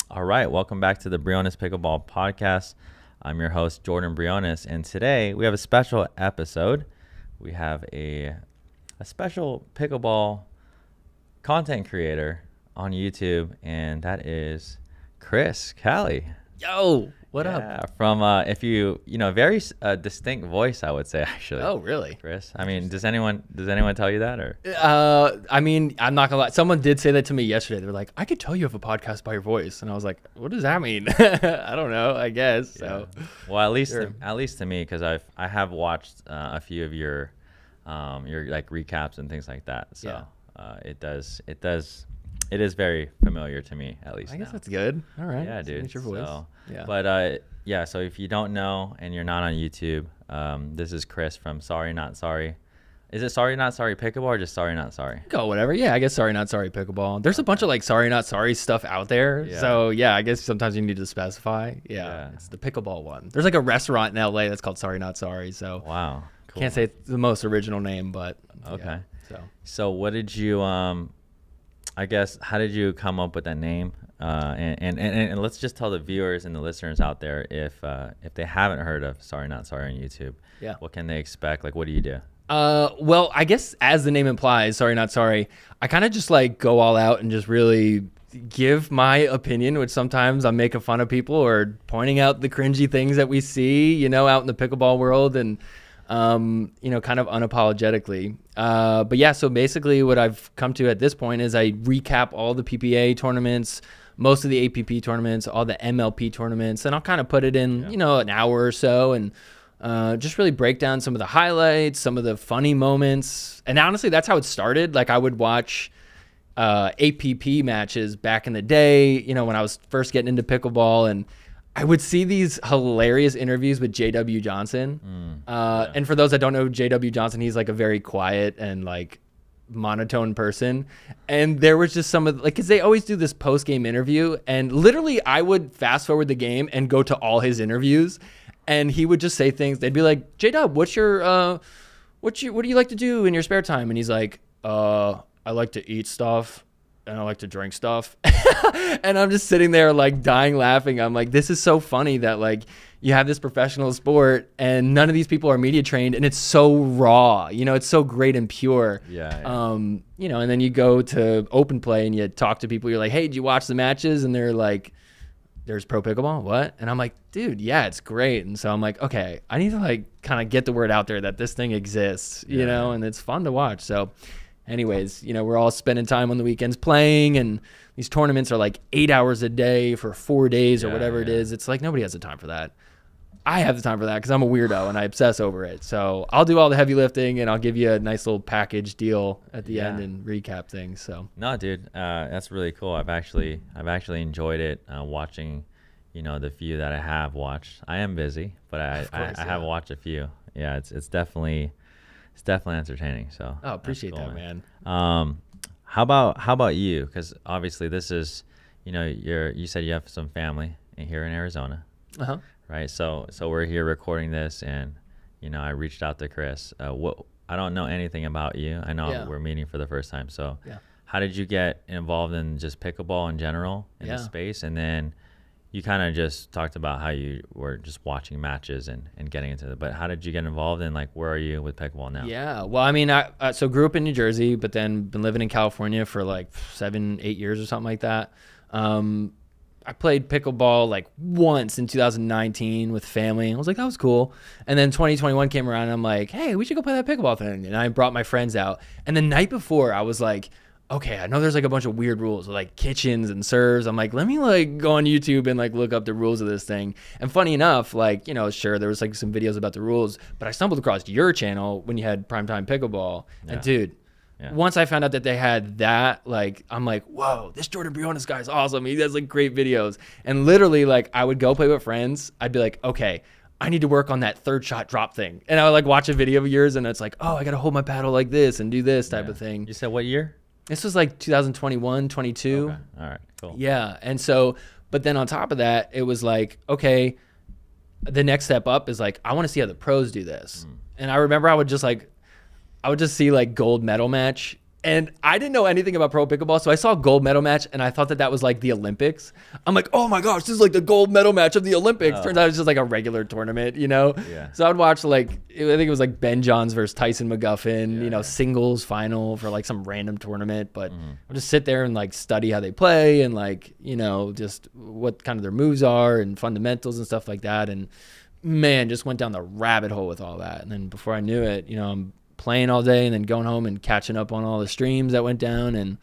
All right, welcome back to the Briones Pickleball Podcast. I'm your host, Jordan Briones, and today we have a special episode. We have a special pickleball content creator on YouTube, and that is Chris Callie. Yo, what up? From very distinct voice, I would say, actually. Oh, really? Chris. I mean, does anyone tell you that, or? I mean, I'm not gonna lie. Someone did say that to me yesterday. They were like, "I could tell you have a podcast by your voice," and I was like, "What does that mean?" I don't know. I guess so. Well, at least to me, because I have watched a few of your like recaps and things like that. So it is very familiar to me, at least. I guess that's good. All right. Yeah, dude. It's your voice. So, yeah. But so if you don't know and you're not on YouTube, this is Chris from Sorry Not Sorry. Is it Sorry Not Sorry Pickleball or just Sorry Not Sorry? Go whatever. Yeah, I guess Sorry Not Sorry Pickleball. There's a bunch of like Sorry Not Sorry stuff out there. Yeah. So yeah, I guess sometimes you need to specify. Yeah, it's the pickleball one. There's like a restaurant in LA that's called Sorry Not Sorry. So wow, cool. Can't say it's the most original name, but okay. Yeah, so what did you I guess, how did you come up with that name? And let's just tell the viewers and the listeners out there if they haven't heard of Sorry Not Sorry on YouTube, what can they expect? Like, what do you do? Well, I guess as the name implies, Sorry Not Sorry, I kind of just like go all out and just really give my opinion, which sometimes I'm making fun of people or pointing out the cringy things that we see, out in the pickleball world, and kind of unapologetically. But yeah, so basically what I've come to at this point is I recap all the PPA tournaments, most of the APP tournaments, all the MLP tournaments, and I'll kind of put it in, an hour or so, and just really break down some of the highlights, some of the funny moments. And honestly, that's how it started. Like I would watch APP matches back in the day, when I was first getting into pickleball, and I would see these hilarious interviews with J.W. Johnson. And for those that don't know J.W. Johnson, he's like a very quiet and like monotone person. And there was just some of because they always do this post-game interview, and literally I would fast forward the game and go to all his interviews, and he would just say things. They'd be like, J-Dub, what do you like to do in your spare time? And he's like, I like to eat stuff and I like to drink stuff. And I'm just sitting there like dying laughing. I'm like, this is so funny that like you have this professional sport and none of these people are media trained, and it's so raw, it's so great and pure. And then you go to open play and you talk to people, you're like, hey, did you watch the matches? And they're like, there's pro pickleball, what? And I'm like, dude, yeah, it's great. And so I'm like, okay, I need to like kind of get the word out there that this thing exists, and it's fun to watch. So anyways, we're all spending time on the weekends playing, and these tournaments are like 8 hours a day for 4 days or whatever it is. It's like nobody has the time for that. I have the time for that because I'm a weirdo and I obsess over it. So I'll do all the heavy lifting, and I'll give you a nice little package deal at the end and recap things. So no, dude, that's really cool. I've actually enjoyed it watching, the few that I have watched. I am busy, but I have watched a few. Yeah, it's definitely entertaining. So appreciate cool, that, man. How about you? Because obviously this is, you said you have some family here in Arizona, right? So we're here recording this, and I reached out to Chris. I don't know anything about you. I know we're meeting for the first time. So how did you get involved in just pickleball in general in the space, and then you kind of just talked about how you were just watching matches and getting into it. But how did you get involved, and like where are you with pickleball now? Yeah, well, I mean, I so grew up in New Jersey, but then been living in California for like 7-8 years or something like that. I played pickleball like once in 2019 with family. I was like, that was cool. And then 2021 came around, and I'm like, hey, we should go play that pickleball thing. And I brought my friends out. And the night before, I was like, okay, I know there's like a bunch of weird rules with like kitchens and serves. I'm like, let me like go on YouTube and like look up the rules of this thing. And funny enough, like, sure, there was like some videos about the rules, but I stumbled across your channel when you had Primetime Pickleball. And dude, once I found out that they had that, like, I'm like, whoa, this Jordan Briones guy is awesome. He does like great videos. And literally, like, I would go play with friends. I'd be like, okay, I need to work on that third shot drop thing. And I would like watch a video of yours, and it's like, oh, I got to hold my paddle like this and do this type of thing. You said what year? This was like 2021, 22. Okay. All right, cool. Yeah. And so, but then on top of that, it was like, okay, the next step up is like, I want to see how the pros do this. And I remember I would just see like gold medal match, And I didn't know anything about pro pickleball, so I saw a gold medal match, and I thought that was like the Olympics. I'm like, oh my gosh, this is like the gold medal match of the Olympics. Turns out it's just like a regular tournament, you know? Yeah. So I would watch like, I think it was like Ben Johns versus Tyson McGuffin, singles final for like some random tournament. But I'll just sit there and like study how they play and like, just what kind of their moves are and fundamentals and stuff like that. And man, just went down the rabbit hole with all that. And then before I knew it, I'm playing all day and then going home and catching up on all the streams that went down. And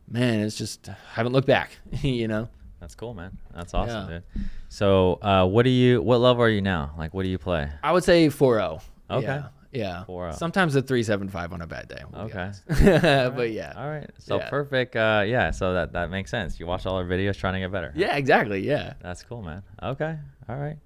man, it's just, I haven't looked back, That's cool, man. That's awesome, dude. So what level are you now? Like, what do you play? I would say 4-0. Okay. Yeah. 4-0. Sometimes a 3-7-5 on a bad day. Okay. But yeah. All right. So perfect. So that makes sense. You watch all our videos trying to get better. Yeah, exactly. Yeah. That's cool, man. Okay. All right.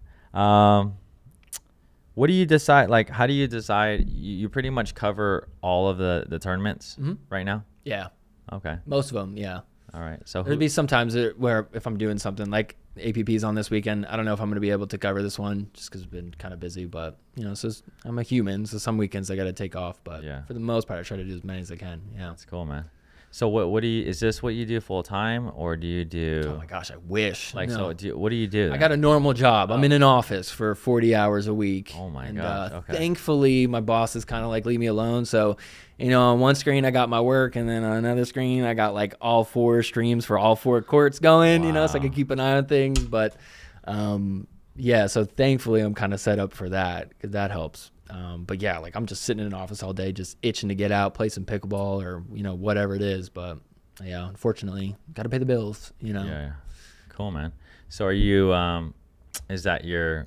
What do you decide? Like, how do you decide? You pretty much cover all of the tournaments right now? Yeah. Okay. Most of them, yeah. All right. So there'd be some times where if I'm doing something like APP's on this weekend, I don't know if I'm going to be able to cover this one just because I've been kind of busy. But, so I'm a human. So some weekends I got to take off. But for the most part, I try to do as many as I can. Yeah. That's cool, man. So what do you, is this what you do full time or do you do? Oh my gosh, I wish. Like, no. What do you do? I got a normal job. I'm in an office for 40 hours a week. Oh my gosh. Okay. Thankfully, my boss is kind of like, leave me alone. So, on one screen, I got my work. And then on another screen, I got like all 4 streams for all 4 courts going, so I can keep an eye on things. But so thankfully, I'm kind of set up for that because that helps. But yeah, like I'm just sitting in an office all day, just itching to get out, play some pickleball or, whatever it is. But yeah, unfortunately, got to pay the bills, Yeah. Cool, man. So are you, is that your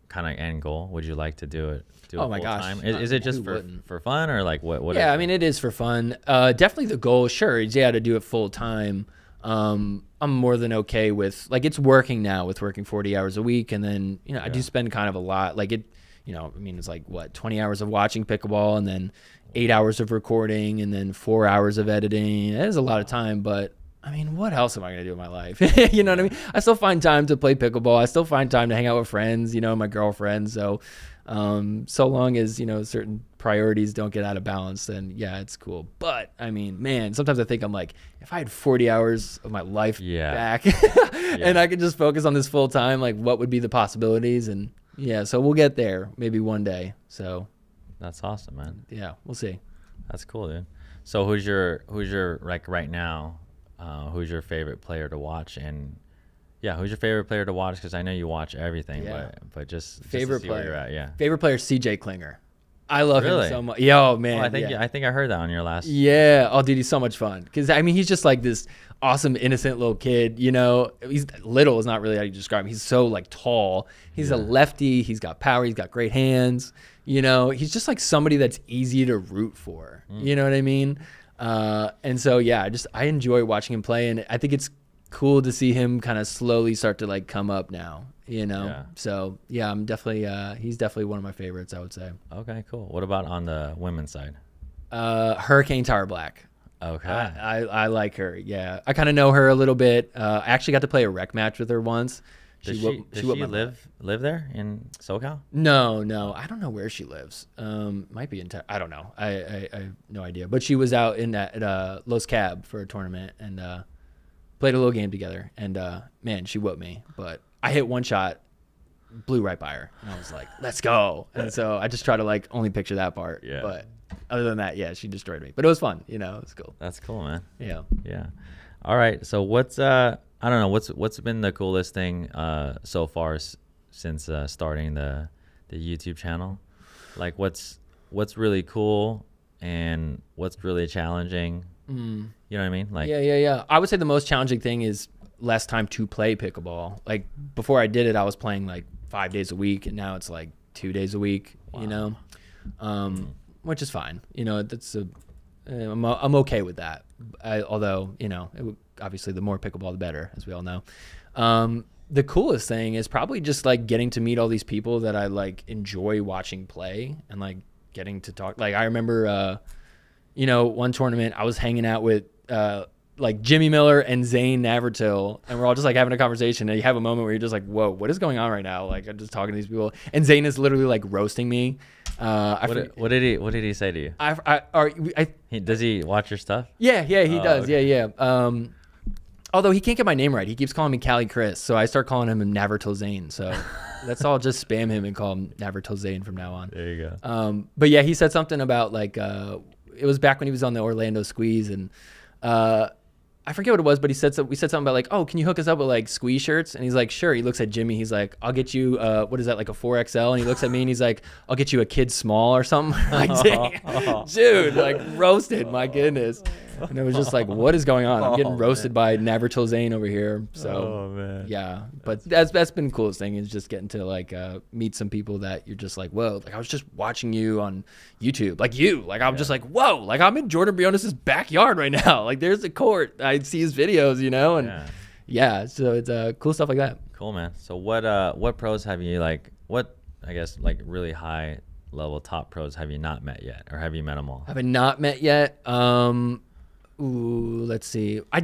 kind of end goal? Would you like to do it Oh my gosh. time? Is it just for fun or like what? Yeah, I mean, it is for fun. Definitely the goal, sure, is to do it full time. I'm more than okay with, like, it's working now with working 40 hours a week. And then, I do spend kind of a lot, like it, it's like what, 20 hours of watching pickleball and then 8 hours of recording and then 4 hours of editing. That is a lot of time, but I mean, what else am I going to do in my life? You know what I mean? I still find time to play pickleball. I still find time to hang out with friends, my girlfriend. So, so long as, certain priorities don't get out of balance, then yeah, it's cool. But I mean, man, sometimes I think I'm like, if I had 40 hours of my life back and I could just focus on this full time, like what would be the possibilities? And yeah, so we'll get there maybe one day. So that's awesome, man. Yeah, we'll see. That's cool, dude. So who's your like right now, who's your favorite player to watch? And yeah, who's your favorite player to watch? Because I know you watch everything, but just favorite to see player. Where you're at, yeah. Favorite player, CJ Klinger. I love him so much. Yo, man. I think I heard that on your last. Yeah. Oh, dude, he's so much fun. Because I mean, he's just like this awesome, innocent little kid. He's little is not really how you describe him. He's so like tall. He's a lefty. He's got power. He's got great hands. He's just like somebody that's easy to root for. You know what I mean? And so yeah, I enjoy watching him play, and I think it's cool to see him kind of slowly start to like come up now. So yeah, I'm definitely he's definitely one of my favorites, I would say. Okay, cool. What about on the women's side? Hurricane Tara Black. Okay. I like her. Yeah, I kind of know her a little bit. I actually got to play a rec match with her once. Does she live there in SoCal? No, I don't know where she lives. Might be in I don't know. I have no idea. But she was out at Los Cab for a tournament and played a little game together. And man, she whooped me. But I hit one shot, blew right by her, and I was like, "Let's go!" And so I just try to like only picture that part. Yeah. But other than that, yeah, she destroyed me. But it was fun. It was cool. That's cool, man. Yeah. Yeah. All right. So what's I don't know what's been the coolest thing so far since starting the YouTube channel? Like what's really cool and what's really challenging? You know what I mean? Like yeah. I would say the most challenging thing is less time to play pickleball. Like before I did it, I was playing like 5 days a week, and now it's like 2 days a week. Wow. Which is fine. That's I'm okay with that. Although obviously the more pickleball the better, as we all know. The coolest thing is probably just like getting to meet all these people that I like enjoy watching play and like getting to talk. Like I remember one tournament I was hanging out with like Jimmy Miller and Zane Navratil, and we're all just like having a conversation, and you have a moment where you're just like, whoa, what is going on right now? Like I'm just talking to these people, and Zane is literally like roasting me What did he say to you? Does he watch your stuff? Yeah, he does. Okay. Yeah. Although he can't get my name right. He keeps calling me Cali Chris, so I start calling him Navartil Zane. So let's all just spam him and call him Navartil Zane from now on. There you go. But yeah, he said something about like it was back when he was on the Orlando Squeeze, and I forget what it was, but we said something about like, oh, can you hook us up with like squeeze shirts? And he's like, sure. He looks at Jimmy. He's like, I'll get you, what is that, like a 4XL? And he looks at me and he's like, I'll get you a kid small or something. Like, dang, dude, like roasted, my goodness. And it was just like, what is going on? I'm getting roasted by Navartil Zane over here. So, yeah. But that's been the coolest thing, is just getting to like meet some people that you're just like, whoa. Like I was just watching you on YouTube. Like you. Like I'm just like, whoa. Like I'm in Jordan Briones' backyard right now. Like there's a court. I see his videos, you know? And yeah, so it's cool stuff like that. Cool, man. So what pros have you I guess like really high level top pros have you not met yet? Or have you met them all? Have I not met yet? Let's see. I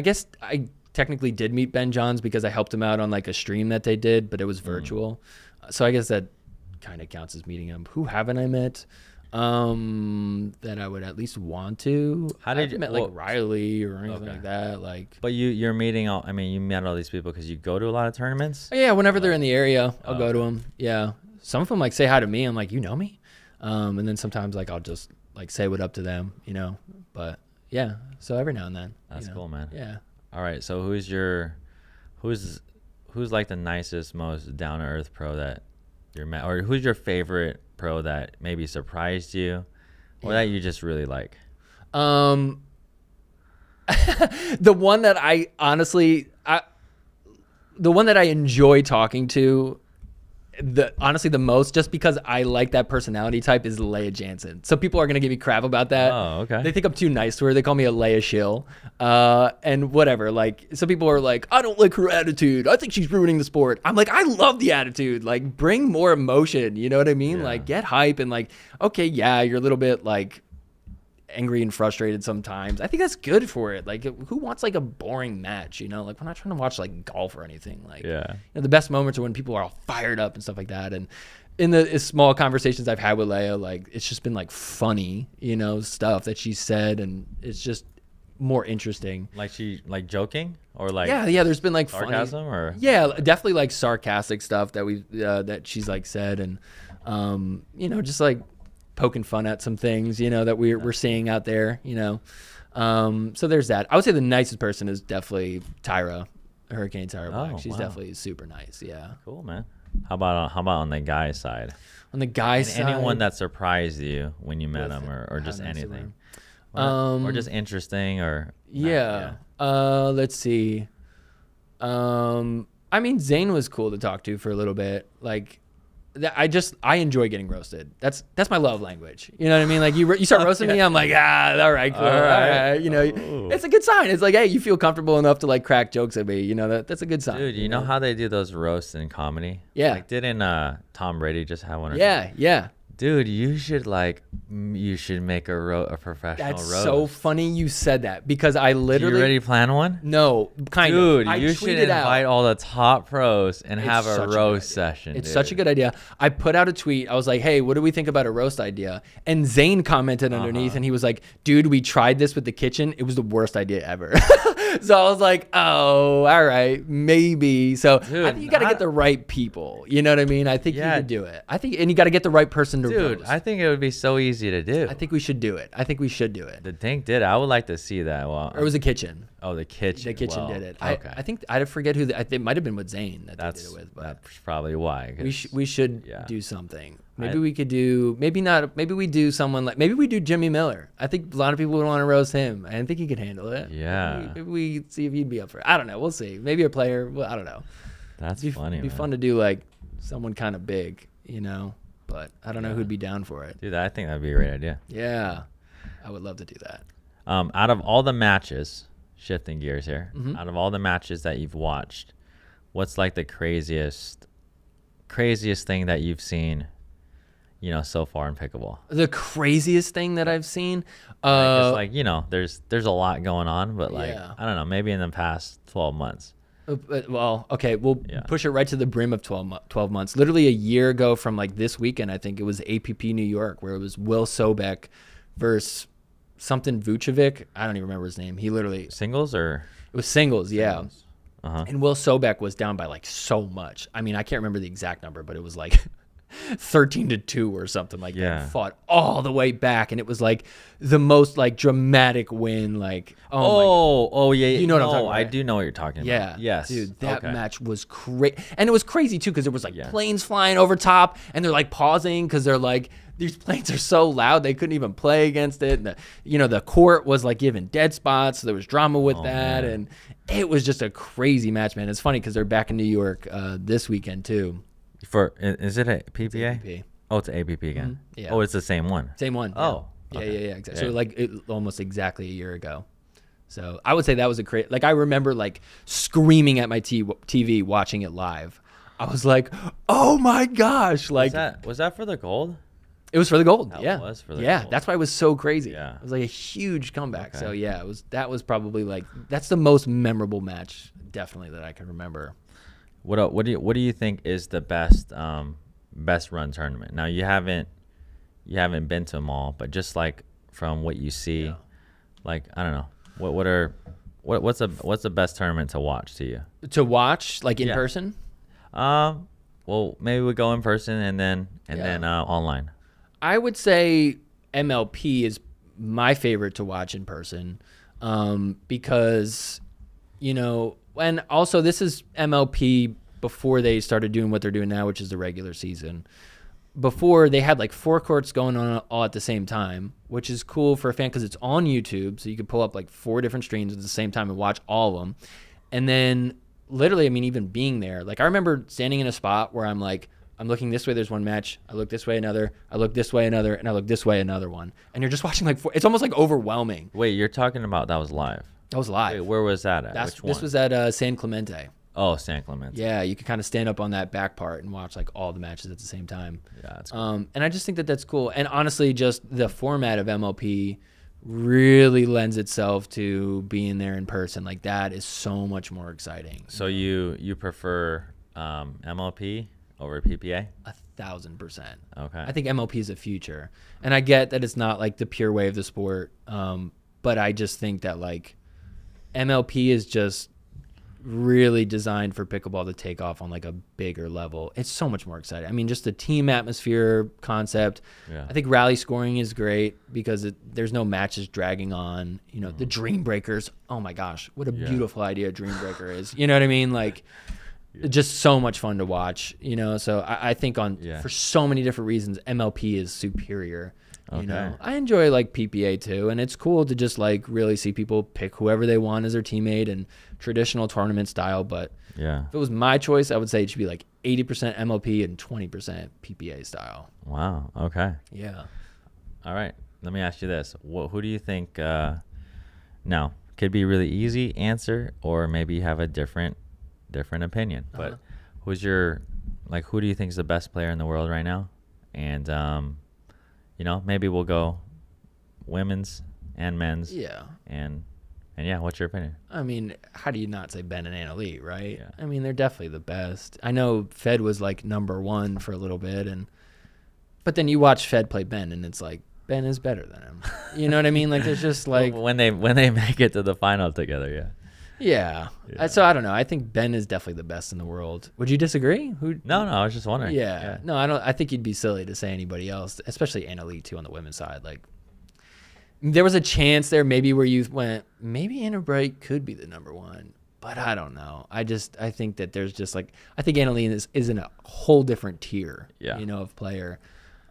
guess I technically did meet Ben Johns because I helped him out on like a stream that they did, but it was virtual. So I guess that kind of counts as meeting him. Who haven't I met that I would at least want to? How did you met like Riley or anything like that? Like, but you're meeting all. I mean, you met all these people because you go to a lot of tournaments. Yeah, whenever they're in the area, I'll go to them. Yeah, some of them like say hi to me. I'm like, you know me, and then sometimes like I'll just like say what up to them, you know. But yeah, so every now and then. That's cool, man. Yeah. All right, so who's like the nicest, most down to earth pro that you're met, or who's your favorite pro that maybe surprised you, or that you just really like? The one that I honestly, the one that I enjoy talking to, honestly the most, just because I like that personality type, is Leia Jansen. So people are gonna give me crap about that. Oh, okay. They think I'm too nice to her. They call me a Leia shill, and whatever. Like some people are like, I don't like her attitude. I think she's ruining the sport. I'm like, I love the attitude. Like bring more emotion. You know what I mean? Yeah. Like get hype and like, okay, yeah, you're a little bit like angry and frustrated sometimes. I think that's good for it. Like who wants like a boring match, you know? Like we're not trying to watch like golf or anything. Like, you know, the best moments are when people are all fired up and stuff like that. And in the small conversations I've had with Leia, like it's just been like funny, you know, stuff that she said, and it's just more interesting. Like she like joking or like yeah, there's been like sarcasm funny, or definitely like sarcastic stuff that we that she's like said, and you know, just like poking fun at some things, you know, that we're seeing out there, you know. So there's that. I would say the nicest person is definitely Hurricane Tyra Black. She's definitely super nice. Yeah. Cool, man. How about on the guy side? On the guy side, anyone that surprised you when you met him, or just anything, or just interesting, or let's see. I mean, Zane was cool to talk to for a little bit. Like, I enjoy getting roasted. That's my love language. You know what I mean? Like you start roasting me, I'm like, all right, cool. All right. You know, it's a good sign. It's like, hey, you feel comfortable enough to like crack jokes at me. You know, that's a good sign. Dude, you know how they do those roasts in comedy? Yeah. Like didn't Tom Brady just have one? Yeah. Dude, you should make a professional roast. That's so funny you said that, because I literally... Do you already plan one? No, kind of. Dude, you should invite all the top pros and have a roast session. It's such a good idea. I put out a tweet. I was like, hey, what do we think about a roast idea? And Zane commented underneath, and he was like, dude, we tried this with the kitchen. It was the worst idea ever. So I was like, oh, all right, maybe. So dude, I think you got to get the right people. You know what I mean? I think you could do it. And you got to get the right person to roast. I think it would be so easy to do. I think we should do it. The tank did. I would like to see that. Well, or it was a kitchen. Oh, the kitchen. The kitchen did it. Okay. I think I forget who. It might have been with Zane that they did it with. But that's probably why. We should do something. Maybe we could do. Maybe not. Maybe we do someone like. Maybe we do Jimmy Miller. I think a lot of people would want to roast him. I think he could handle it. Yeah. Maybe we see if he'd be up for it. I don't know. We'll see. Maybe a player. Well, I don't know. That's funny. It'd be fun to do like someone kind of big, you know. But I don't know who'd be down for it. Dude, I think that'd be a great idea. Yeah, I would love to do that. Out of all the matches, shifting gears here, out of all the matches that you've watched, what's like the craziest thing that you've seen, you know, so far in pickleball? The craziest thing that I've seen? Like, you know, there's a lot going on, but like, I don't know, maybe in the past 12 months. Well, okay, we'll push it right to the brim of 12 months. Literally a year ago from like this weekend, I think it was APP New York, where it was Will Sobek versus something Vucevic. I don't even remember his name. He literally... Singles or? It was singles, yeah. Singles. Uh-huh. And Will Sobek was down by like so much. I mean, I can't remember the exact number, but it was like 13-2 or something like that. Fought all the way back, and it was like the most like dramatic win. Like oh yeah, you know what I'm talking about? I do know what you're talking about. Yes, dude, that match was crazy, and it was crazy too because there was like planes flying over top, and they're like pausing because they're like, these planes are so loud they couldn't even play against it. And the court was like giving dead spots, so there was drama with that, and it was just a crazy match, man. It's funny because they're back in New York this weekend too. Is it a PPA? It's APP. Oh, it's APP again. Mm-hmm. Yeah. Oh, it's the same one. Same one. Oh, yeah, exactly. So like almost exactly a year ago. So I would say that was like I remember like screaming at my TV watching it live. I was like, oh my gosh! Like was that for the gold? It was for the gold. That yeah, was for the gold. That's why it was so crazy. Yeah, it was like a huge comeback. Okay. So yeah, that was probably like that's the most memorable match definitely that I can remember. What do you think is the best run tournament? Now you haven't been to them all, but just like from what you see, like I don't know, what's the best tournament to watch to you? To watch like in person? Well, maybe we go in person and then online. I would say MLP is my favorite to watch in person, because and also this is MLP before they started doing what they're doing now, which is the regular season. Before they had like 4 courts going on all at the same time, which is cool for a fan because it's on YouTube, so you can pull up like 4 different streams at the same time and watch all of them. And then literally, I mean, even being there, like I remember standing in a spot where I'm looking this way, there's one match. I look this way, another. I look this way, another. And I look this way, another one. And you're just watching like 4. It's almost like overwhelming. Wait, you're talking about that was live? That was live. Wait, where was that at? Which one? This was at San Clemente. Oh, San Clemente. Yeah, you could kind of stand up on that back part and watch like all the matches at the same time. Yeah, that's cool. And I just think that that's cool. And honestly, just the format of MLP really lends itself to being there in person. Like that is so much more exciting. So you prefer MLP over PPA? 1,000%. Okay. I think MLP is the future, and I get that it's not like the pure way of the sport, but I just think that like MLP is just really designed for pickleball to take off on like a bigger level. It's so much more exciting. I mean, just the team atmosphere concept. Yeah. I think rally scoring is great because there's no matches dragging on. The Dream Breakers. Oh my gosh, what a beautiful idea Dream Breaker is. You know what I mean? Like, just so much fun to watch. So I think for so many different reasons, MLP is superior. Okay. I enjoy like PPA too, and it's cool to just like really see people pick whoever they want as their teammate and traditional tournament style. But if it was my choice, I would say it should be like 80% MLP and 20% PPA style. Wow. Okay. Yeah. All right. Let me ask you this: who do you think? Now, could be a really easy answer, or maybe you have a different opinion. But who do you think is the best player in the world right now? And maybe we'll go women's and men's. Yeah. And what's your opinion? I mean, how do you not say Ben and Anna-Leigh, right? Yeah. I mean, they're definitely the best. I know Fed was like number 1 for a little bit, but then you watch Fed play Ben, and it's like Ben is better than him. You know what I mean? Like there's just like when they make it to the final together, Yeah. So I don't know. I think Ben is definitely the best in the world. Would you disagree? No, I was just wondering. Yeah. No, I don't. I think you'd be silly to say anybody else, especially Anna-Leigh too on the women's side. Like, there was a chance there maybe where you went, maybe Anna Bright could be the number 1, but I don't know. I think that there's just like, I think Anna-Leigh is in a whole different tier, of player.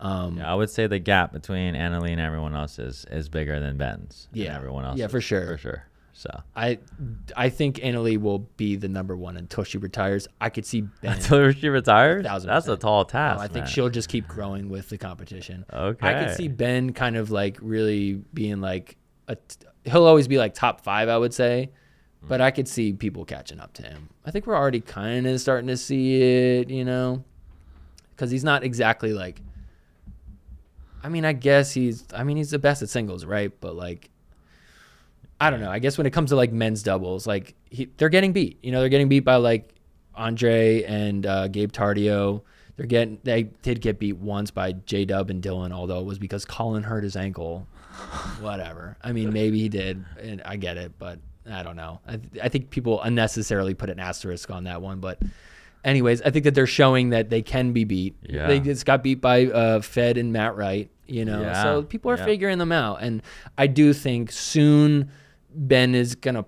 I would say the gap between Anna-Leigh and everyone else is bigger than Ben's. Yeah, everyone else. Yeah, for sure. For sure. So I think Anna-Leigh will be the number 1 until she retires. I could see Ben until she retires. 1,000%. That's a tall task. I think she'll just keep growing with the competition. Okay. I could see Ben kind of like really being like he'll always be like top 5, I would say, but I could see people catching up to him. I think we're already kind of starting to see it, because he's not exactly like. I mean, I guess he's the best at singles, right? But like. I don't know. I guess when it comes to like men's doubles, like they're getting beat. You know, they're getting beat by like Andre and Gabe Tardio. They did get beat once by J-Dub and Dylan, although it was because Collin hurt his ankle. Whatever. I mean, maybe he did, and I get it, but I don't know. I think people unnecessarily put an asterisk on that one, but anyways, I think that they're showing that they can be beat. Yeah. They just got beat by Fed and Matt Wright, you know. Yeah. So people are figuring them out, and I do think soon Ben is gonna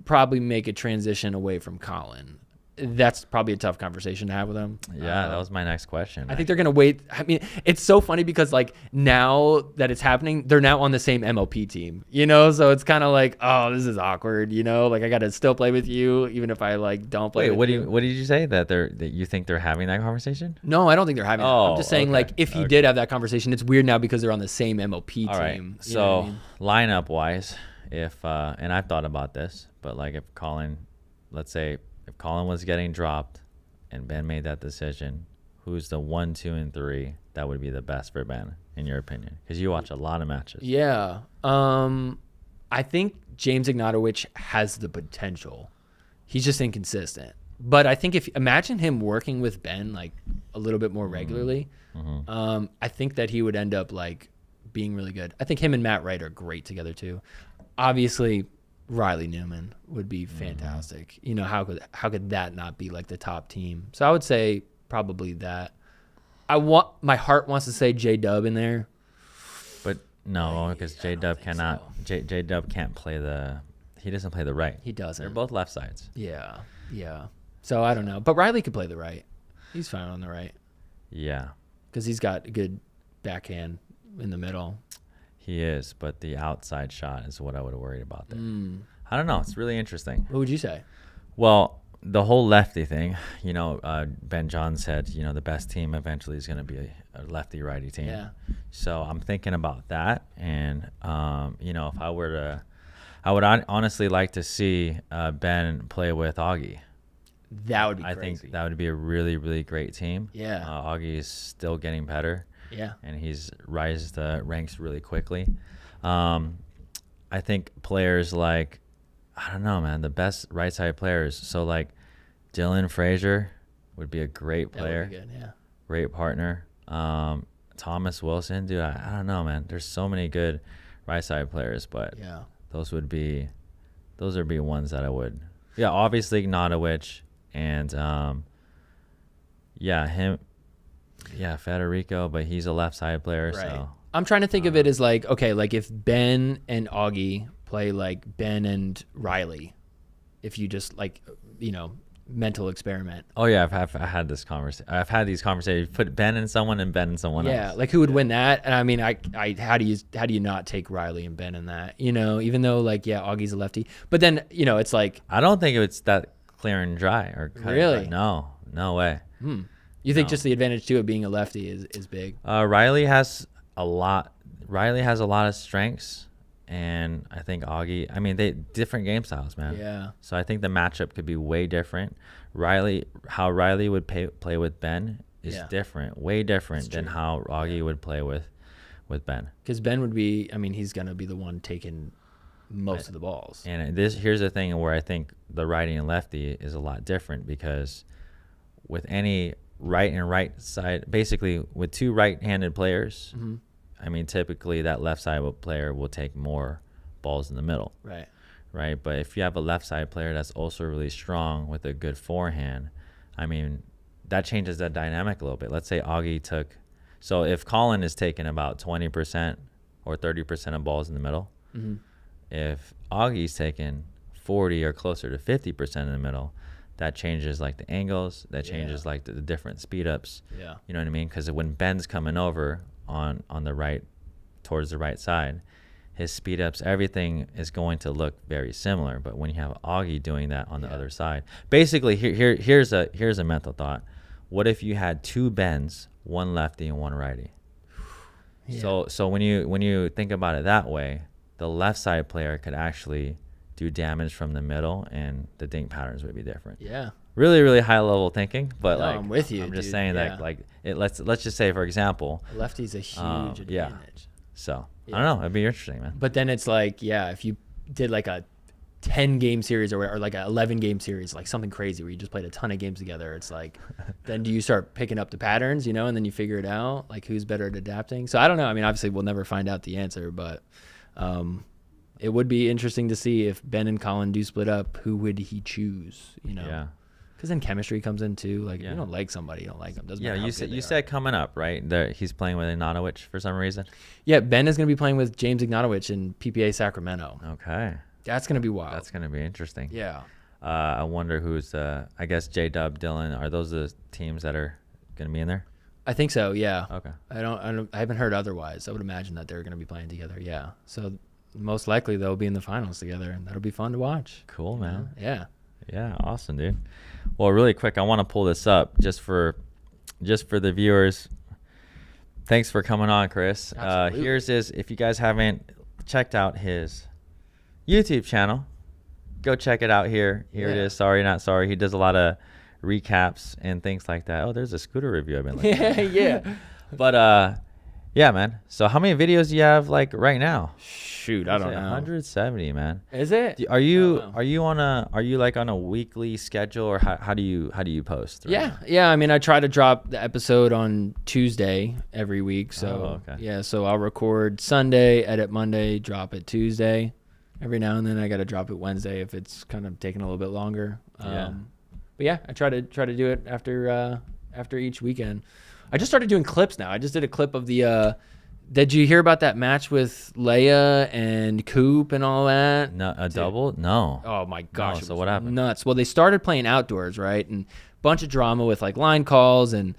probably make a transition away from Collin. That's probably a tough conversation to have with him. Yeah, that was my next question. I think they're going to wait. I mean, it's so funny because like now that it's happening, they're now on the same MLP team, you know? So it's kind of like, oh, this is awkward, you know? Like I got to still play with you even if I like don't play with you. What did you say that you think they're having that conversation? No, I don't think they're having it. I'm just saying like if he did have that conversation, it's weird now because they're on the same MLP All right. team. So lineup wise, if and I've thought about this, but like if Collin, let's say if Collin was getting dropped and Ben made that decision, who's the 1, 2, and 3 that would be the best for Ben, in your opinion? Because you watch a lot of matches. Yeah. I think James Ignatowicz has the potential. He's just inconsistent. But I think imagine him working with Ben like a little bit more regularly. Mm-hmm. I think that he would end up like being really good. I think him and Matt Wright are great together too. Obviously, Riley Newman would be fantastic. You know, how could that not be like the top team? So I would say probably that. My heart wants to say J-Dub in there. But no, because J-Dub cannot. So. J-Dub can't play he doesn't play the right. He doesn't. They're both left sides. Yeah. So I don't know. But Riley could play the right. He's fine on the right. Yeah. Because he's got a good backhand in the middle. He is, but the outside shot is what I would have worried about there. I don't know. It's really interesting. What would you say? Well, the whole lefty thing, you know, Ben John said, you know, the best team eventually is going to be a lefty-righty team. Yeah. So I'm thinking about that. And, you know, if I were to, I would honestly like to see Ben play with Augie. That would be crazy. I think that would be a really, really great team. Yeah. Augie is still getting better. Yeah. And he's rised the ranks really quickly. I think players like, I don't know, man, the best right side players. So like Dylan Frazier would be a great player. That would be good, yeah. Great partner. Thomas Wilson, dude, I don't know, man. There's so many good right side players, but yeah, those would be ones that I would. Yeah, obviously Ignatowicz and him. Yeah, Federico, but he's a left side player. Right. So I'm trying to think of it as like, okay, like if Ben and Augie play like Ben and Riley, if you just like, you know, mental experiment. Oh yeah, I've had this conversation. I've had these conversations. Put Ben in someone and Ben in someone else. Yeah, like who would win that? And I mean, how do you not take Riley and Ben in that? You know, even though like Augie's a lefty, but then you know it's like I don't think it's that clear and dry or really no way. You think just the advantage too of being a lefty is big? Riley has a lot. Riley has a lot of strengths, and I think Augie. I mean, they different game styles, man. Yeah. So I think the matchup could be way different. How Riley would play with Ben is different, way different than how Augie would play with Ben. Because Ben would be. I mean, he's gonna be the one taking most of the balls. And here's the thing where I think the righty and lefty is a lot different because with any right and right side, basically with two right-handed players, I mean, typically that left side player will take more balls in the middle. Right. But if you have a left side player that's also really strong with a good forehand, I mean, that changes the dynamic a little bit. Let's say Augie so if Collin is taking about 20% or 30% of balls in the middle, if Augie's taking 40 or closer to 50% in the middle, that changes like the angles, that changes like the different speed ups. Yeah. You know what I mean? Because when Ben's coming over on the right, towards the right side, his speed ups, everything is going to look very similar. But when you have Augie doing that on the other side, basically here's a mental thought. What if you had two Bens, one lefty and one righty? So when you think about it that way, the left side player could actually do damage from the middle, and the dink patterns would be different. Yeah. Really, really high level thinking, but no, I'm with you. I'm just saying that like let's just say, for example, lefty's a huge advantage. So I don't know, it'd be interesting, man. But then it's like, if you did like a 10 game series or like a 11 game series, like something crazy where you just played a ton of games together, it's like, then do you start picking up the patterns, and then you figure it out, like who's better at adapting? So I don't know. I mean, obviously we'll never find out the answer, but it would be interesting to see if Ben and Collin do split up, who would he choose, Yeah. Because then chemistry comes in too. Like if you don't like somebody, you don't like them. Doesn't matter. You said coming up, right? He's playing with Ignatowicz for some reason. Yeah, Ben is going to be playing with James Ignatowicz in PPA Sacramento. Okay. That's going to be wild. That's going to be interesting. Yeah. I wonder who's, I guess J-Dub, Dylan, are those the teams that are going to be in there? I think so, yeah. Okay. I haven't heard otherwise. I would imagine that they're going to be playing together, yeah. So most likely they'll be in the finals together, and that'll be fun to watch. Cool, man. Yeah. Yeah, awesome, dude. Well, really quick, I want to pull this up just for the viewers. Thanks for coming on, Chris. Here's if you guys haven't checked out his YouTube channel, go check it out here. Here it is. Sorry, not sorry. He does a lot of recaps and things like that. Oh, there's a scooter review I've been looking at. Yeah. But yeah, man. So how many videos do you have like right now? Shoot, I don't know. 170, man. Is it? Are you on a weekly schedule, or how do you post? Right? Yeah. I mean, I try to drop the episode on Tuesday every week. So yeah, so I'll record Sunday, edit Monday, drop it Tuesday. Every now and then I got to drop it Wednesday if it's kind of taking a little bit longer. But yeah, I try to do it after each weekend. I just started doing clips now. I just did a clip of the. Did you hear about that match with Leia and Coop and all that? No, double? No. Oh my gosh! No, so what happened? Nuts. Well, they started playing outdoors, right? And bunch of drama with like line calls, and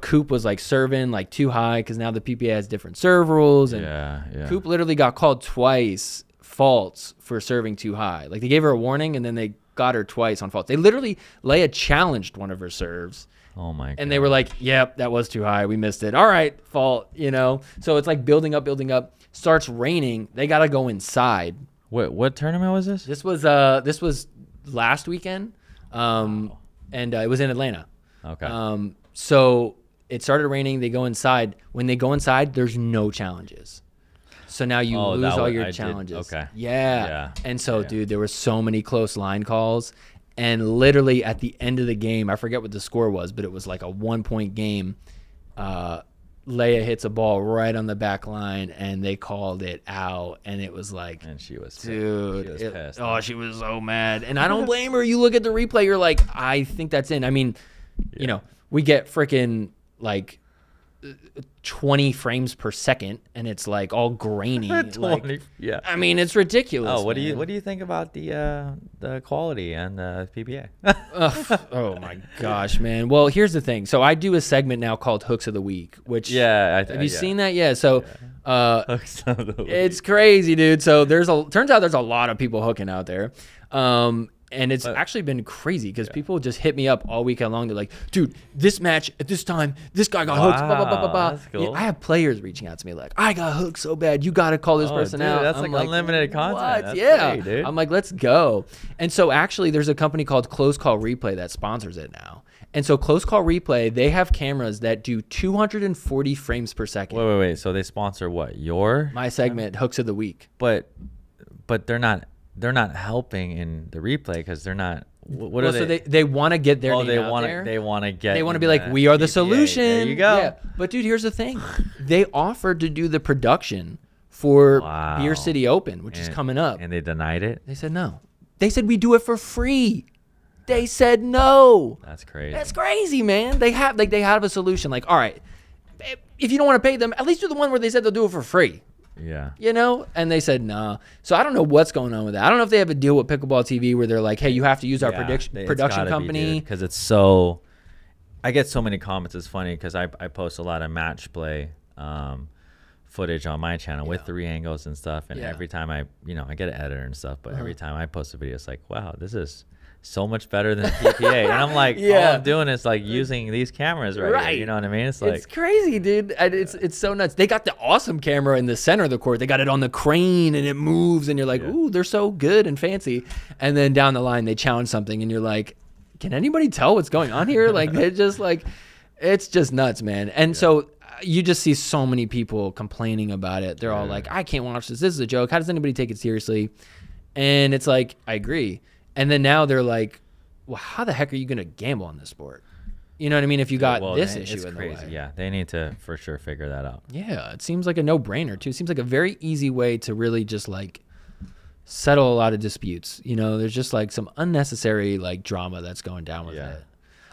Coop was like serving like too high because now the PPA has different serve rules, and Coop literally got called twice faults for serving too high. Like they gave her a warning, and then they got her twice on faults. They literally Leia challenged one of her serves. Oh my God. And they were like, yep, that was too high. We missed it. All right, fault, So it's like building up. Starts raining. They got to go inside. What tournament was this? This was last weekend. And it was in Atlanta. Okay. So it started raining. They go inside. When they go inside, there's no challenges. So now you lose all your challenges. Okay. Yeah. And so, dude, there were so many close line calls. And literally at the end of the game, I forget what the score was, but it was like a 1-point game. Leia hits a ball right on the back line, and they called it out. And it was like, and she was, dude, she was pissed. Oh, she was so mad. And I don't blame her. You look at the replay, you're like, I think that's in. I mean, we get freaking like 20 frames per second, and it's like all grainy. 20, yeah. I mean, it's ridiculous. Oh, what do you think about the quality and the PPA? Oh my gosh, man. Well, here's the thing. So I do a segment now called Hooks of the Week, which have you seen that? Yeah. So Hooks of the Week. It's crazy, dude. So turns out there's a lot of people hooking out there. And it's actually been crazy because people just hit me up all weekend long. They're like, dude, this match at this time, this guy got hooked. Blah, blah, blah, blah, blah. That's cool. Yeah, I have players reaching out to me like, I got hooked so bad. You got to call this person out. That's like unlimited content. That's great, dude. I'm like, let's go. And so actually there's a company called Close Call Replay that sponsors it now. And so Close Call Replay, they have cameras that do 240 frames per second. Wait. So they sponsor what? My segment, Hooks of the Week. But they're not helping in the replay because they're not. What are they? So they want to get their name out there. They want to be like, we are the solution. There you go. Yeah. But dude, here's the thing. They offered to do the production for Beer City Open, which is coming up. And they denied it? They said no. They said we do it for free. They said no. That's crazy. That's crazy, man. They have a solution. Like, all right, if you don't want to pay them, at least do the one where they said they'll do it for free. Yeah. And they said, nah. So I don't know what's going on with that. I don't know if they have a deal with Pickleball TV where they're like, hey, you have to use our production company. Because it's so, I get so many comments. It's funny because I post a lot of match play footage on my channel with 3 angles and stuff. And every time I get an editor and stuff, but every time I post a video, it's like, wow, this is so much better than PPA. And I'm like, all I'm doing is like using these cameras right here. You know what I mean? It's like, it's crazy, dude. It's so nuts. They got the awesome camera in the center of the court. They got it on the crane and it moves and you're like, ooh, they're so good and fancy. And then down the line, they challenge something and you're like, can anybody tell what's going on here? Like, they're just like, it's just nuts, man. And so you just see so many people complaining about it. They're all like, I can't watch this. This is a joke. How does anybody take it seriously? And it's like, I agree. And then now they're like, well, how the heck are you going to gamble on this sport? You know what I mean? If you got this issue in the way. Yeah, they need to for sure figure that out. Yeah, it seems like a no-brainer too. It seems like a very easy way to really just like settle a lot of disputes. You know, there's just like some unnecessary like drama that's going down with it.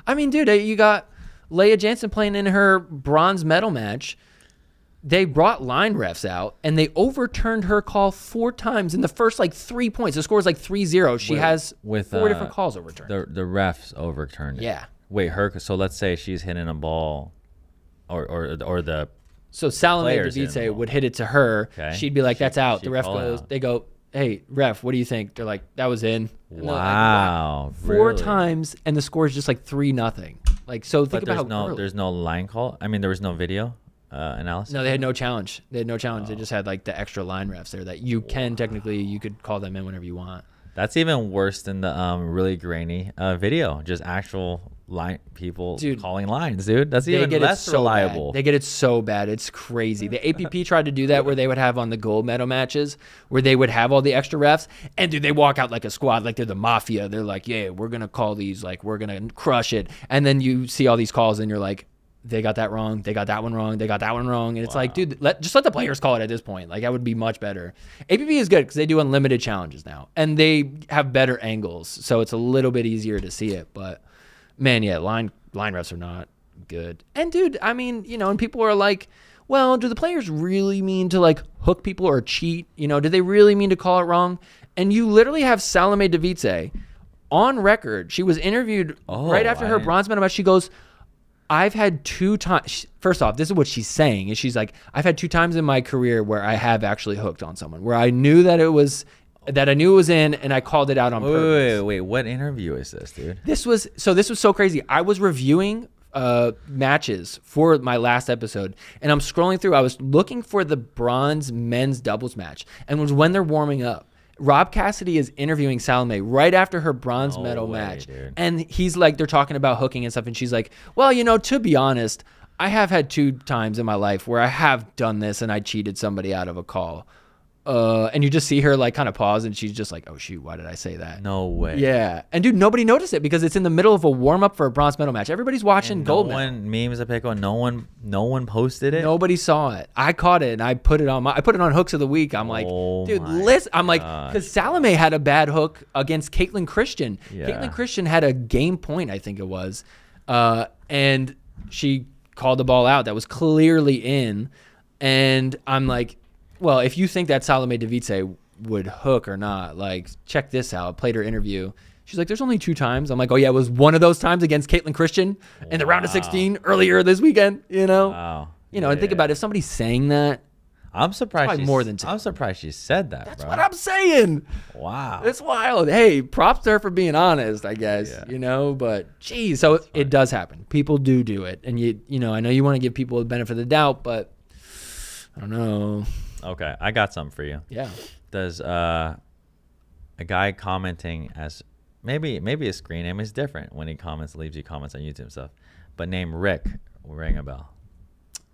I mean, dude, you got Leia Jansen playing in her bronze medal match. They brought line refs out, and they overturned her call 4 times in the first, like, 3 points. The score is, like, 3-0. She has 4 different calls overturned. The refs overturned it. Yeah. Wait, so let's say she's hitting a ball, or the So Salome Davice would hit it to her. Okay. She'd be like, that's out. The ref goes, they go, hey, ref, what do you think? They're like, that was in. Wow. Like, 4 times, and the score is just, like, 3-0. Like, so think about how there's no line call? I mean, there was no video? Analysis? No, they had no challenge. They just had like the extra line refs there that you can technically, you could call them in whenever you want. That's even worse than the really grainy video. Just actual line people calling lines, dude. That's even less reliable. They get it so bad. It's crazy. The APP tried to do that where they would have on the gold medal matches where they would have all the extra refs, and dude, they walk out like a squad, like they're the mafia. They're like, yeah, we're gonna call these, like we're gonna crush it. And then you see all these calls, and you're like, they got that wrong. They got that one wrong. They got that one wrong. And it's like, dude, just let the players call it at this point. Like, that would be much better. APP is good because they do unlimited challenges now. And they have better angles. So it's a little bit easier to see it. But, man, yeah, line refs are not good. And, dude, I mean, you know, and people are like, well, do the players really mean to, like, hook people or cheat? You know, do they really mean to call it wrong? And you literally have Salome Davice on record. She was interviewed right after her bronze medal match. She goes, I've had 2 times. First off, this is what she's saying. Is she's like, I've had 2 times in my career where I have actually hooked on someone, where I knew that it was in, and I called it out on purpose. Wait, what interview is this, dude? This was so crazy. I was reviewing matches for my last episode, and I'm scrolling through. I was looking for the bronze men's doubles match, and it was when they're warming up. Rob Cassidy is interviewing Salome right after her bronze medal match. Dude. And he's like, they're talking about hooking and stuff. And she's like, well, you know, to be honest, I have had 2 times in my life where I have done this and I cheated somebody out of a call. And you just see her like kind of pause, and she's just like, oh shoot, why did I say that? No way. Yeah. And dude, nobody noticed it because it's in the middle of a warm up for a bronze medal match. Everybody's watching gold medal. No one memes a pick on. No one posted it. Nobody saw it. I caught it and I put it on hooks of the week. I'm like, dude, listen. I'm like, because Salome had a bad hook against Caitlin Christian. Yeah. Caitlin Christian had a game point, I think it was, and she called the ball out that was clearly in, and I'm like, well, if you think that Salome Davice would hook or not, like, check this out. I played her interview. She's like, there's only 2 times. I'm like, oh, yeah, it was one of those times against Caitlin Christian in the round of 16 earlier this weekend, you know? Wow. You know, and think about it. If somebody's saying that, I'm surprised more than 2. I'm surprised she said that, That's bro. what I'm saying. Wow. It's wild. Hey, props to her for being honest, I guess, you know? But, geez, so it does happen. People do it. And, you know, I know you want to give people the benefit of the doubt, but I don't know. Okay, I got something for you. Yeah. Does a guy commenting as maybe his screen name is different when he leaves you comments on YouTube and stuff, but name Rick will ring a bell?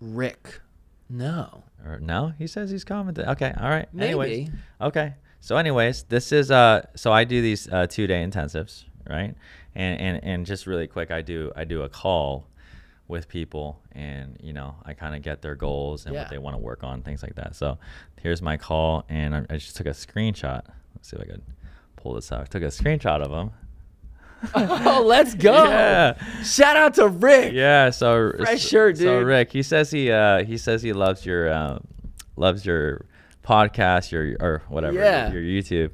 Rick, no. Or no? He says he's commented. Okay, all right. Maybe. Anyways, okay. So anyways, this is so I do these 2-day intensives, right? And just really quick, I do a call with people, and you know, I kind of get their goals and what they want to work on, things like that. So here's my call, and I just took a screenshot. Let's see if I could pull this out. I took a screenshot of him. Oh, let's go! Yeah. Shout out to Rick. Yeah, so fresh shirt, dude. So Rick, he says he loves your podcast, your whatever, your YouTube.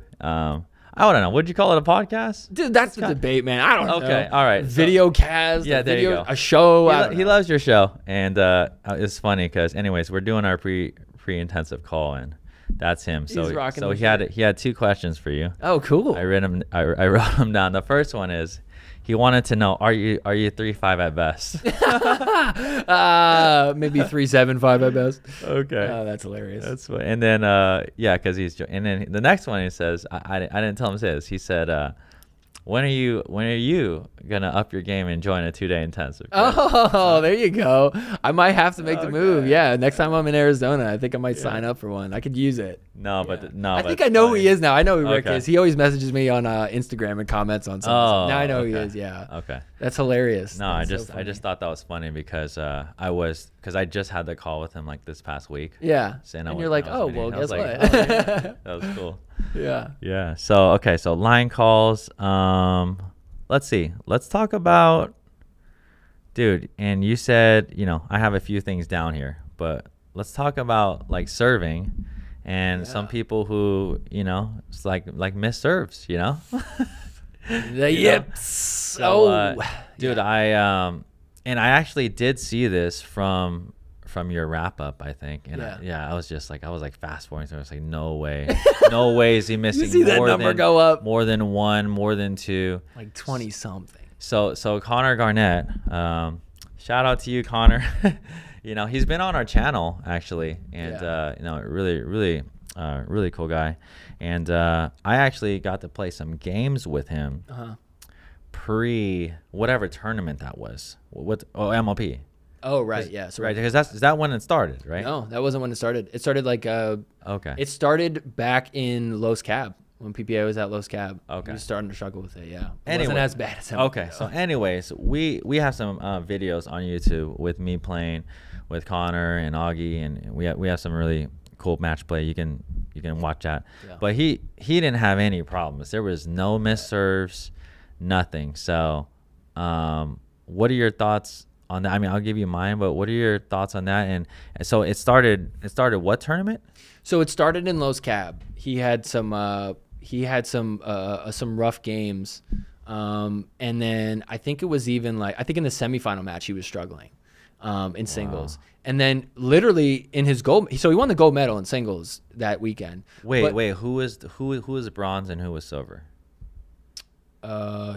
I don't know. Would you call it a podcast? Dude, that's the debate, man. I don't know. Okay, all right. Video cast. Yeah, there you go. A show. He loves your show, and it's funny because, anyways, we're doing our pre-intensive call, and that's him. So he had 2 questions for you. Oh, cool. I wrote them down. The first one is, he wanted to know, are you 3.5 at best? Maybe 3.75 at best. Okay. Oh, that's hilarious. That's what. And then because and then the next one, he says, I didn't tell him this. He said, when are you gonna up your game and join a 2-day intensive? Oh, there you go. I might have to make the move. Yeah, next time I'm in Arizona, I think I might sign up for one. I could use it. No, but no. I think I know who he is now. I know who Rick is. He always messages me on Instagram and comments on something. Now I know who he is. Yeah. Okay. That's hilarious. No, I just thought that was funny because I just had the call with him like this past week. Yeah. And you're like, oh well, guess what? That was cool. Yeah. Yeah. So okay. So line calls. Let's see. Let's talk about, dude. And you said, I have a few things down here, but let's talk about like serving, and some people who it's like miss serves. The yips. So, dude, I actually did see this from your wrap up, I think. And I was just like, fast forwarding. So I was like, no way is he missing. You see that number go up? More than one, more than two. Like 20 something. So Connor Garnett, shout out to you, Connor. He's been on our channel actually, and really cool guy. And I actually got to play some games with him pre whatever tournament that was. MLP. Oh, right. Yeah. So right, because is that when it started, right? No, that wasn't when it started. It started like okay. It started back in Los Cab when PPA was at Los Cab. Okay. He was starting to struggle with it. Yeah. Anyway, wasn't as bad as him. Okay. So anyways, we have some videos on YouTube with me playing with Connor and Augie, and we have some really cool match play. You can watch that. Yeah. But he didn't have any problems. There was no missed serves, nothing. So what are your thoughts on that? I mean, I'll give you mine, but what are your thoughts on that? And so it started what tournament? So it started in Los Cab. He had some rough games. And then I think it was even like, I think in the semifinal match he was struggling in singles. And then literally in his gold, so he won the gold medal in singles that weekend. Wait, who was bronze and who was silver?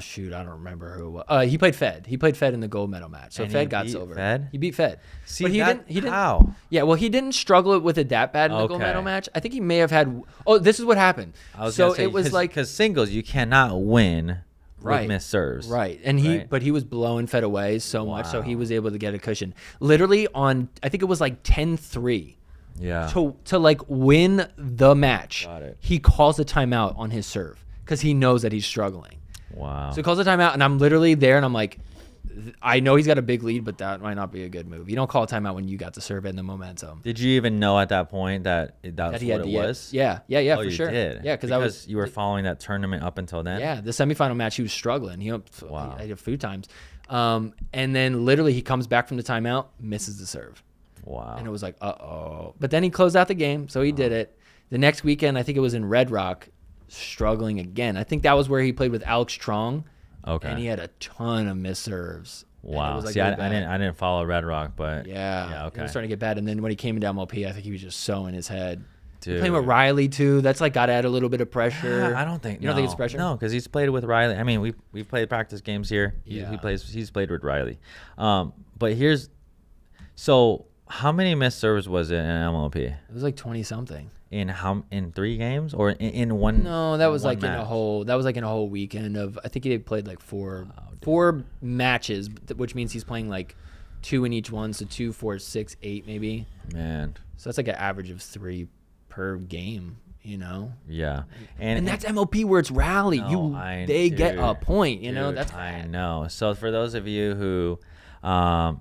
Shoot, I don't remember who it was. He played Fed. He played Fed in the gold medal match. So Fed got silver. Fed? He beat Fed. See, but he didn't. How? Yeah, well, he didn't struggle with it that bad in the gold medal match. I think he may have had. Oh, this is what happened. So it was like because singles you cannot win with missed serves. Right, and but he was blowing Fed away so much, so he was able to get a cushion. Literally on, I think it was like 10-3. Yeah. To like win the match, Got it. he calls a timeout on his serve because he knows that he's struggling. Wow. So he calls a timeout, and I'm literally there, and I'm like, I know he's got a big lead, but that might not be a good move. You don't call a timeout when you got the serve and the momentum. Did you even know at that point that that's what it was? Yeah, for sure. Did. Yeah, because you were following that tournament up until then. Yeah, the semifinal match he was struggling. He had a few times, and then literally he comes back from the timeout, misses the serve. Wow. And it was like, uh-oh. But then he closed out the game, so he did it. The next weekend, I think it was in Red Rock, struggling again. I think that was where he played with Alex Trong. Okay. And he had a ton of missed serves. Wow. See, I didn't follow Red Rock, but yeah, okay. He was starting to get bad. And then when he came into MLP, I think he was just so in his head. Dude. Playing with Riley too. That's like got to add a little bit of pressure. I don't think. You don't think it's pressure? No, because he's played with Riley. I mean, we've played practice games here. Yeah. He's played with Riley. But so how many missed serves was it in MLP? It was like 20 something. In 3 games or in one? No, that was like match? in a whole. That was like in a whole weekend of. I think he played like four matches, which means he's playing like 2 in each one. So 2, 4, 6, 8 maybe. Man. So that's like an average of 3 per game. Yeah. And that's MLP where it's rally. They get a point. That's bad. I know. So for those of you who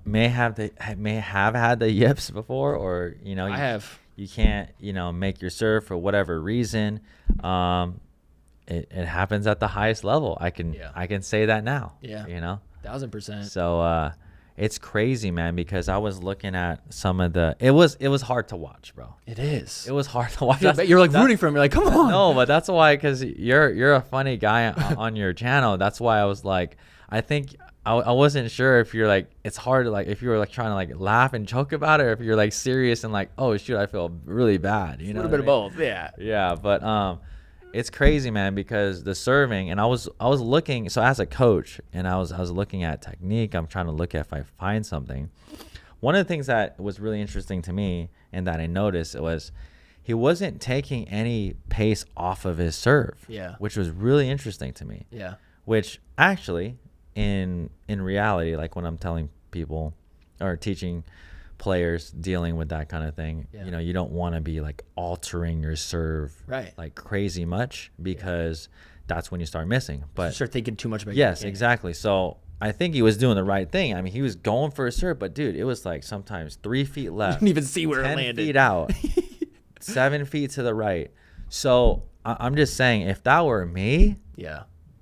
may have had the yips before, or I have. You can't make your serve for whatever reason. It happens at the highest level. I can say that now. Yeah. 1000%. So it's crazy, man, because I was looking at some of the. It was hard to watch, bro. It is. It was hard to watch. You're like rooting for him. You're like, come on. No, but that's why, because you're a funny guy on your channel. That's why I was like, I think. I wasn't sure if you're like, it's hard to like, if you were like trying to like laugh and joke about it, or if you're like serious and like, oh shoot, I feel really bad. A little bit of both. Yeah. Yeah. But it's crazy, man, because the serving, and I was looking, so as a coach, and I was looking at technique, I'm trying to look at if I find something. One of the things that was really interesting to me and that I noticed was he wasn't taking any pace off of his serve. Yeah. Which was really interesting to me. Yeah. which actually in reality, like when I'm telling people or teaching players dealing with that kind of thing, you know, you don't want to be like altering your serve like crazy much, because that's when you start missing. But you start thinking too much about yes, exactly. So I think he was doing the right thing. I mean, he was going for a serve, but dude, it was like sometimes 3 feet left. You didn't even see where it 10 landed. feet out, 7 feet to the right. So I'm just saying, if that were me,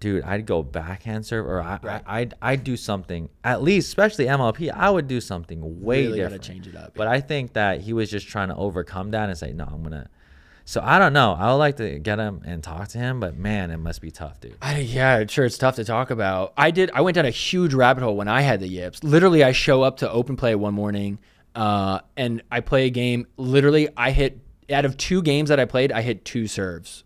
dude, I'd go backhand serve, or I'd do something, at least, especially MLP, I would do something way different. Gotta change it up. But I think that he was just trying to overcome that and say, no, I'm going to. So I don't know. I would like to get him and talk to him, but man, it must be tough, dude. Yeah, sure, it's tough to talk about. I went down a huge rabbit hole when I had the yips. Literally, I show up to open play one morning, and I play a game. Literally, I hit, out of 2 games that I played, I hit 2 serves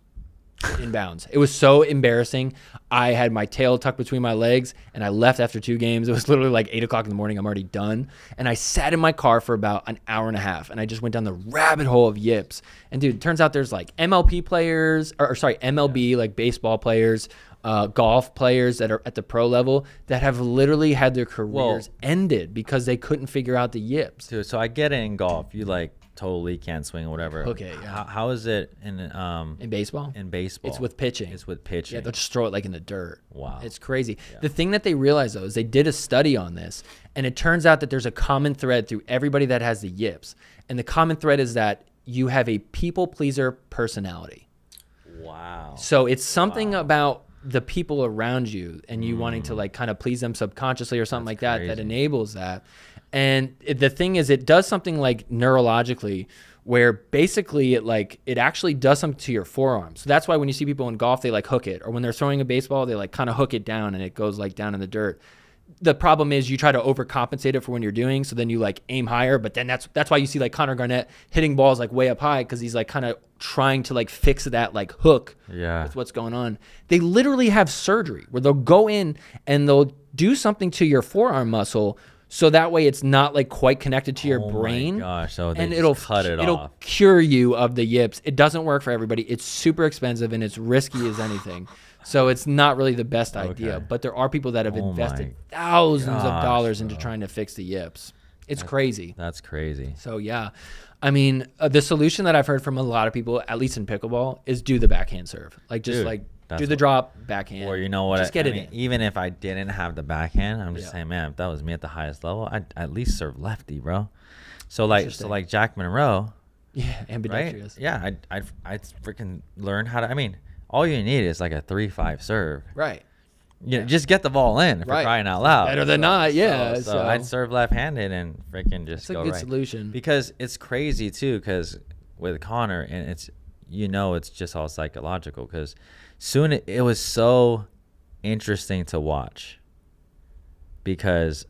in bounds. It was so embarrassing. I had my tail tucked between my legs, and I left after 2 games. It was literally like 8 o'clock in the morning. I'm already done. And I sat in my car for about an hour and a half, and I just went down the rabbit hole of yips. And dude, it turns out there's like MLP players, or sorry, MLB, like baseball players, golf players that are at the pro level that have literally had their careers ended because they couldn't figure out the yips. Dude, so I get it in golf. You like totally can't swing or whatever. Okay, yeah. How is it in baseball? In baseball, it's with pitching. It's with pitching. Yeah, they'll just throw it like in the dirt. Wow, it's crazy. Yeah. The thing that they realized though is they did a study on this, and it turns out that there's a common thread through everybody that has the yips, and the common thread is that you have a people pleaser personality. Wow. So it's something about the people around you and you wanting to like kind of please them subconsciously or something that enables that. And the thing is, it does something like neurologically where basically it actually does something to your forearm. So that's why when you see people in golf, they like hook it, or when they're throwing a baseball, they like kind of hook it down and it goes like down in the dirt. The problem is you try to overcompensate it for when you're doing, so then you like aim higher, but then that's why you see like Connor Garnett hitting balls like way up high, because he's like kind of trying to like fix that like hook with what's going on. They literally have surgery where they'll go in and they'll do something to your forearm muscle, so that way it's not like quite connected to your brain. Oh my gosh, so and it'll cut it it'll off. Cure you of the yips. It doesn't work for everybody. It's super expensive and it's risky as anything. So it's not really the best idea, but there are people that have invested thousands of dollars into trying to fix the yips. It's crazy. That's crazy. So yeah, I mean, the solution that I've heard from a lot of people, at least in pickleball, is do the backhand serve. Like just do the drop backhand. Or you know what? Just get it in. Even if I didn't have the backhand, I'm just saying, man, if that was me at the highest level, I'd at least serve lefty, bro. So like Jack Monroe. Yeah, ambidextrous. Right? Yeah, I'd freaking learn how to. I mean, all you need is like a 3-5 serve. Right. You know, just get the ball in for crying out loud. Better than not, yeah. So I'd serve left-handed and freaking just go right. That's a good solution. Because it's crazy too, because with Connor, and it's it's just all psychological. Because soon it was so interesting to watch, because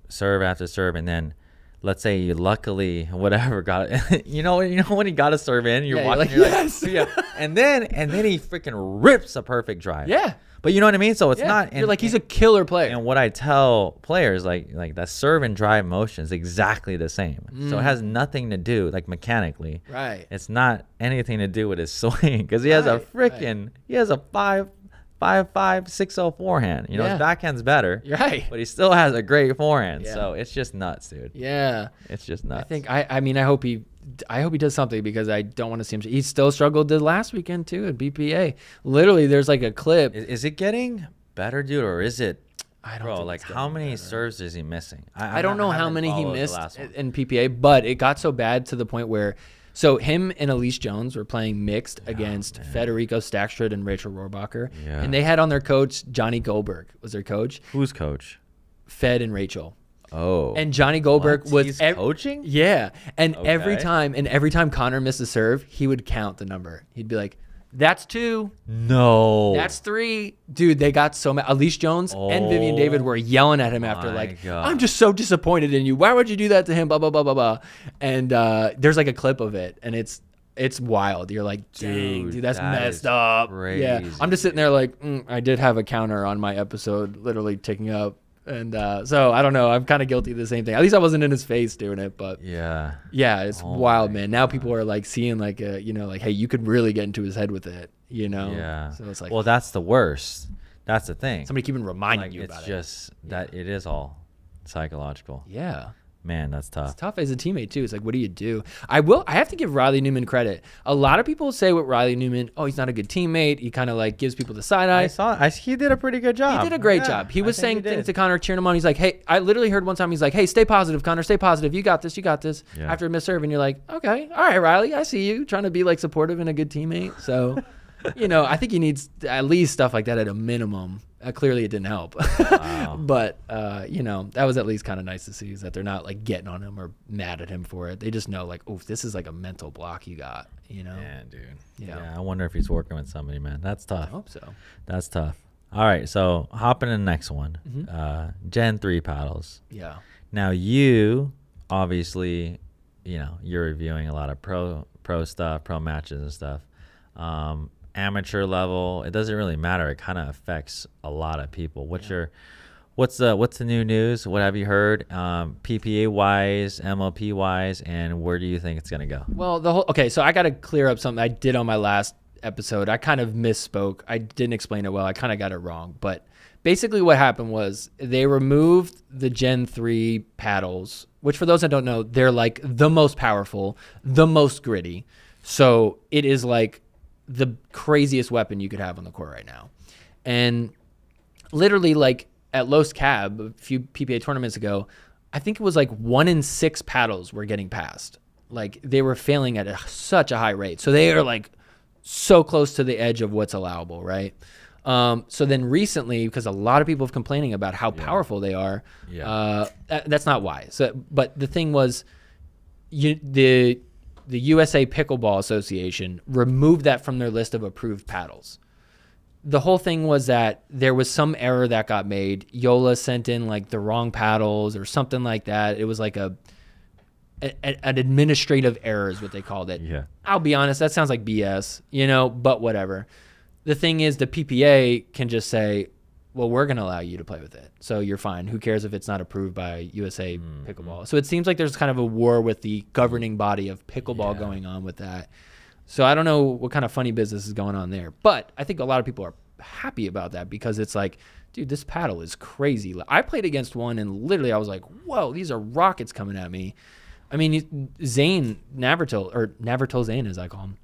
serve after serve, and then let's say you luckily whatever got it. you know when he got a serve in, you're watching, you're yes. like, yeah, and then he freaking rips a perfect drive. Yeah. But you know what I mean? So it's not. You're like, he's a killer player. And what I tell players, like that serve and drive motion is exactly the same. So it has nothing to do, like mechanically. Right. It's not anything to do with his swing, because he has a freaking, he has a 5.5, 6.0 forehand. You know, his backhand's better. Right. But he still has a great forehand. Yeah. So it's just nuts, dude. Yeah. It's just nuts. I mean, I hope he does something, because I don't want to see him. He still struggled the last weekend too at BPA. Literally, there's like a clip. Is it getting better, dude, or is it? I don't Bro, know. Like how many serves is he missing? I don't know how many he missed in PPA, but it got so bad to the point where, so him and Elise Jones were playing mixed against Federico Stackstrud and Rachel Rohrbacher, and they had on their coach Johnny Goldberg was their coach. Who's coach? Fed and Rachel. Oh. And Johnny Goldberg was coaching? Yeah. And every time Connor missed a serve, he would count the number. He'd be like, that's 2. No. That's 3. Dude, they got so mad. Elise Jones and Vivian David were yelling at him after, like, I'm just so disappointed in you. Why would you do that to him? Blah, blah, blah, blah, blah. And there's like a clip of it, and it's wild. You're like, dang, dude, that's messed up. Crazy. Yeah. I'm just sitting there like, I did have a counter on my episode literally ticking up. And so I don't know. I'm kind of guilty of the same thing. At least I wasn't in his face doing it, but yeah, it's wild, man. Now people are like seeing like like, hey, you could really get into his head with it, Yeah. Yeah. So it's like, well, that's the worst. That's the thing. Somebody keeping reminding like, you about it. It's just that it is all psychological. Yeah. Man, that's tough. It's tough as a teammate too. It's like, what do you do? I have to give Riley Newman credit. A lot of people say with Riley Newman, oh, he's not a good teammate. He kind of like gives people the side eye. He did a pretty good job. He did a great job. He was saying things to Connor, cheering him on. He's like, hey, I literally heard one time, he's like, hey, stay positive, Connor, stay positive. You got this. You got this. Yeah. After a missed serve, and you're like, okay, all right, Riley, I see you trying to be like supportive and a good teammate. So, I think he needs at least stuff like that at a minimum. Clearly, it didn't help. Wow. But, that was at least kind of nice to see, is that they're not like getting on him or mad at him for it. They just know like, oh, this is like a mental block you got, Yeah, dude. Yeah. I wonder if he's working with somebody, man. That's tough. I hope so. That's tough. All right, so hopping in the next one. Gen 3 paddles. Yeah. Now, you obviously, you're reviewing a lot of pro stuff, pro matches and stuff. Amateur level, it doesn't really matter. It kind of affects a lot of people. What's the new news? What have you heard? PPA wise, MLP wise, and where do you think it's gonna go? Well, so I got to clear up something I did on my last episode. I kind of misspoke. I didn't explain it well. I kind of got it wrong. But basically, what happened was they removed the Gen 3 paddles, which for those that don't know, they're like the most powerful, the most gritty. So it is like the craziest weapon you could have on the court right now. And literally, like at Los Cab a few PPA tournaments ago, I think it was like 1 in 6 paddles were getting passed. Like they were failing at such a high rate. So they are like so close to the edge of what's allowable, right? So then recently, because a lot of people have complaining about how powerful they are, that's not why. So, but the thing was, the USA Pickleball Association removed that from their list of approved paddles. The whole thing was that there was some error that got made. Yola sent in like the wrong paddles or something like that. It was like an administrative error is what they called it. Yeah. I'll be honest, that sounds like BS, but whatever. The thing is, the PPA can just say, well, we're going to allow you to play with it. So you're fine. Who cares if it's not approved by USA Pickleball? So it seems like there's kind of a war with the governing body of pickleball going on with that. So I don't know what kind of funny business is going on there. But I think a lot of people are happy about that because it's like, dude, this paddle is crazy. I played against one and literally I was like, whoa, these are rockets coming at me. I mean, Zane Navratil, or Navratil Zane as I call him,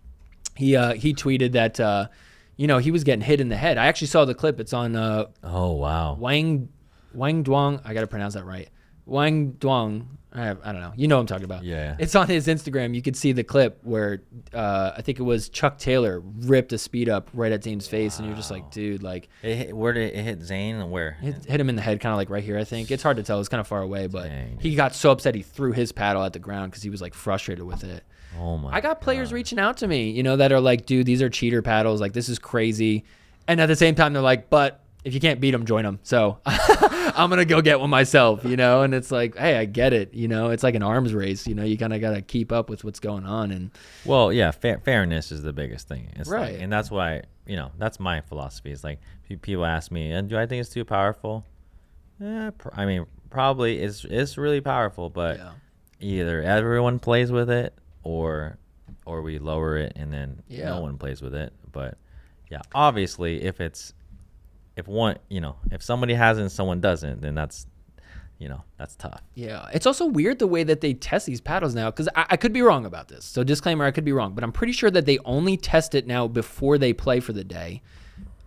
he tweeted that he was getting hit in the head. I actually saw the clip. It's on oh wow, Wang Duang. I got to pronounce that right. Wang Duang. I don't know. You know what I'm talking about. Yeah. It's on his Instagram. You could see the clip where I think it was Chuck Taylor ripped a speed up right at Zane's face, and you're just like, dude, like. Where did it hit Zane? And where? Hit him in the head, kind of like right here, I think. It's hard to tell. It's kind of far away, but he got so upset he threw his paddle at the ground because he was like frustrated with it. Oh my! I got players reaching out to me, that are like, dude, these are cheater paddles. Like, this is crazy. And at the same time, they're like, but if you can't beat them, join them. So I'm going to go get one myself, and it's like, hey, I get it. It's like an arms race, you kind of got to keep up with what's going on. And well, yeah, fairness is the biggest thing. It's right. Like, and that's why, that's my philosophy. It's like people ask me, and do I think it's too powerful? I mean, probably it's really powerful, but either everyone plays with it or we lower it and then no one plays with it. But yeah, obviously if somebody has it and someone doesn't, then that's tough. Yeah. It's also weird the way that they test these paddles now, because I could be wrong about this. So disclaimer, I could be wrong, but I'm pretty sure that they only test it now before they play for the day.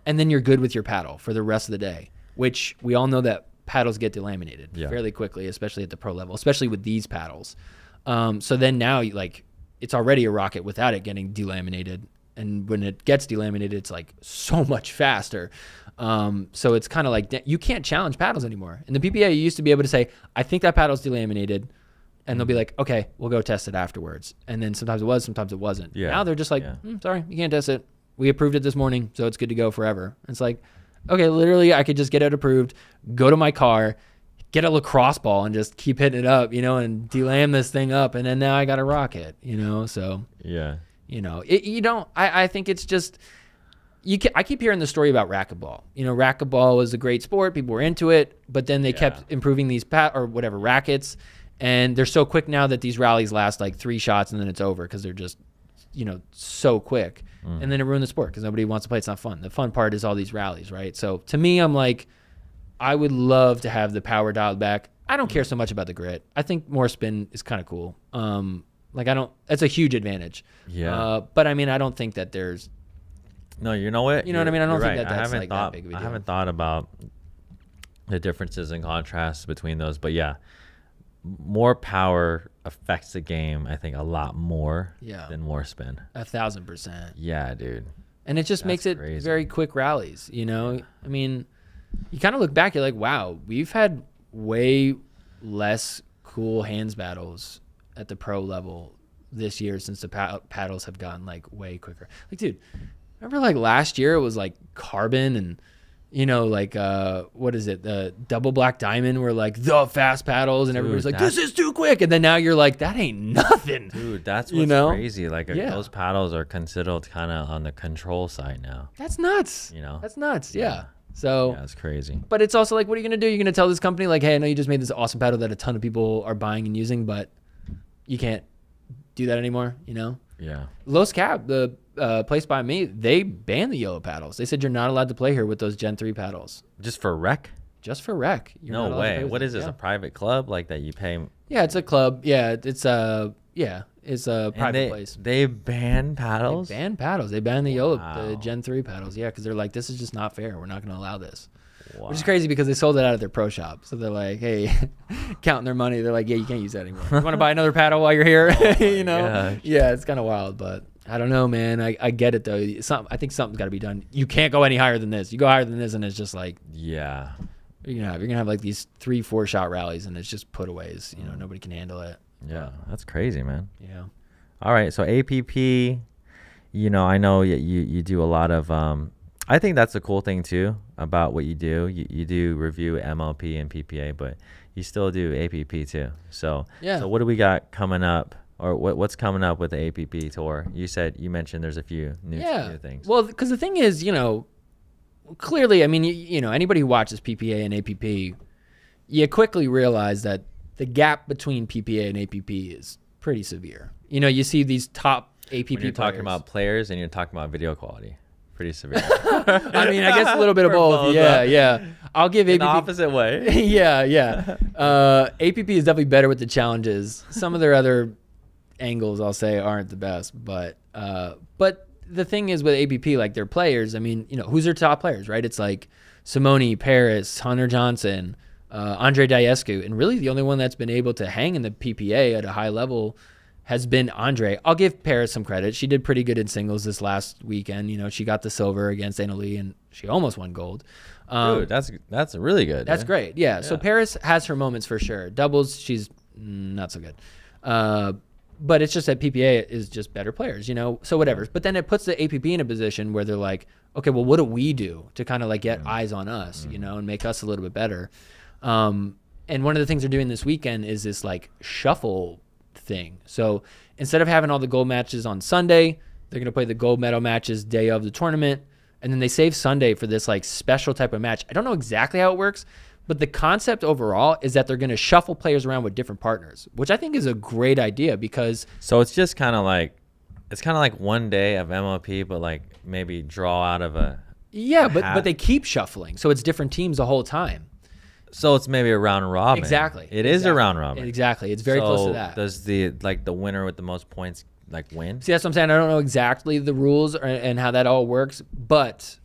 And then you're good with your paddle for the rest of the day, which we all know that paddles get delaminated fairly quickly, especially at the pro level, especially with these paddles. So then now it's already a rocket without it getting delaminated. And when it gets delaminated, it's like so much faster. So it's kind of like you can't challenge paddles anymore. In the PPA, you used to be able to say, I think that paddle's delaminated. And they'll be like, okay, we'll go test it afterwards. And then sometimes it was, sometimes it wasn't. Yeah. Now they're just like, sorry, you can't test it. We approved it this morning, so it's good to go forever. It's like, okay, literally I could just get it approved, go to my car, get a lacrosse ball and just keep hitting it up, and delam this thing up. And then now I got a rocket, so. Yeah. I think it's just, I keep hearing the story about racquetball. Racquetball was a great sport. People were into it, but then they kept improving these rackets. And they're so quick now that these rallies last like 3 shots and then it's over because they're just so quick. And then it ruined the sport because nobody wants to play. It's not fun. The fun part is all these rallies, right? So to me, I'm like, I would love to have the power dialed back. I don't care so much about the grit. I think more spin is kind of cool. That's a huge advantage. Yeah. But I mean, I don't think that there's. No, you know what? You know what I mean? I don't think right. that's like that big of a deal. I haven't thought about the differences and contrasts between those, but yeah, more power affects the game, I think, a lot more than more spin. 1,000%. Yeah, dude. And it just makes it very quick rallies, I mean, you kind of look back, you're like, wow, we've had way less cool hands battles at the pro level this year since the paddles have gotten like way quicker. Like, dude, remember like last year it was like carbon and what is it? The double black diamond were like the fast paddles and everybody's like, this is too quick. And then now you're like, that ain't nothing. Dude, that's what's crazy. Like those paddles are considered kind of on the control side now. That's nuts. That's nuts. Yeah. So yeah, it's crazy. But it's also like, what are you going to do? You're going to tell this company like, hey, I know you just made this awesome paddle that a ton of people are buying and using, but you can't do that anymore, Yeah. Los Cap, the place by me, they banned the yellow paddles. They said you're not allowed to play here with those Gen 3 paddles. Just for rec? Just for rec. No way. What is this? A private club like that you pay? Yeah, it's a club. Yeah, it's a private place. They ban paddles? They ban paddles. They ban the yellow, the Gen 3 paddles. Yeah, because they're like, this is just not fair. We're not going to allow this. Wow. Which is crazy because they sold it out of their pro shop. So they're like, hey, counting their money. They're like, yeah, you can't use that anymore. You want to buy another paddle while you're here? Gosh. Yeah, it's kind of wild, but I don't know, man. I get it though. I think something's got to be done. You can't go any higher than this. You go higher than this, and it's just like, yeah, you're gonna have like these 3-4 shot rallies, and it's just putaways. Nobody can handle it. Yeah, that's crazy, man. Yeah. All right, so APP. I know you do a lot of. I think that's a cool thing too about what you do. You do review MLP and PPA, but you still do APP too. So yeah. So what do we got coming up? Or what's coming up with the APP tour? You mentioned there's a few new things. Well, because the thing is, clearly, I mean, anybody who watches PPA and APP, you quickly realize that the gap between PPA and APP is pretty severe. You see these top APP when you're talking about players and you're talking about video quality. Pretty severe. I mean, I guess a little bit of both. Yeah. I'll give APP the opposite way. Yeah. APP is definitely better with the challenges. Some of their other angles, I'll say, aren't the best, but the thing is with APP, like their players, I mean, who's their top players, right? It's like Simone, Paris, Hunter Johnson, Andre Diescu, and really the only one that's been able to hang in the PPA at a high level has been Andre. I'll give Paris some credit. She did pretty good in singles this last weekend. She got the silver against Anna Lee, and she almost won gold. Dude, that's really good. That's great. Yeah. So Paris has her moments for sure. Doubles, she's not so good. But it's just that PPA is just better players, so whatever. But then it puts the APP in a position where they're like, okay, well, what do we do to kind of like get eyes on us, and make us a little bit better? And one of the things they're doing this weekend is this like shuffle thing. So instead of having all the gold matches on Sunday, they're going to play the gold medal matches day of the tournament. And then they save Sunday for this like special type of match. I don't know exactly how it works, but the concept overall is that they're going to shuffle players around with different partners, which I think is a great idea because. So it's just kind of like, one day of MLP, but like maybe draw out of a. Yeah, but they keep shuffling. So it's different teams the whole time. So it's maybe a round robin. Exactly. It is a round robin. Exactly. It's very close to that. Does the winner with the most points win? See, that's what I'm saying. I don't know exactly the rules and how that all works, but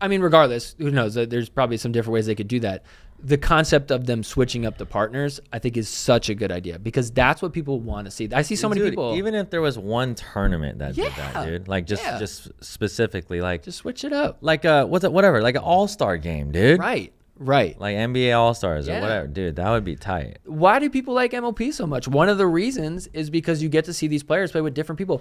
I mean, regardless, who knows? There's probably some different ways they could do that. The concept of them switching up the partners, I think, is such a good idea because that's what people want to see. I see so many people. Even if there was one tournament that did that, dude, like just specifically, like just switch it up, like whatever, like an all-star game, dude. Right. Like NBA All-Stars or whatever. Dude, that would be tight. Why do people like MLP so much? One of the reasons is because you get to see these players play with different people.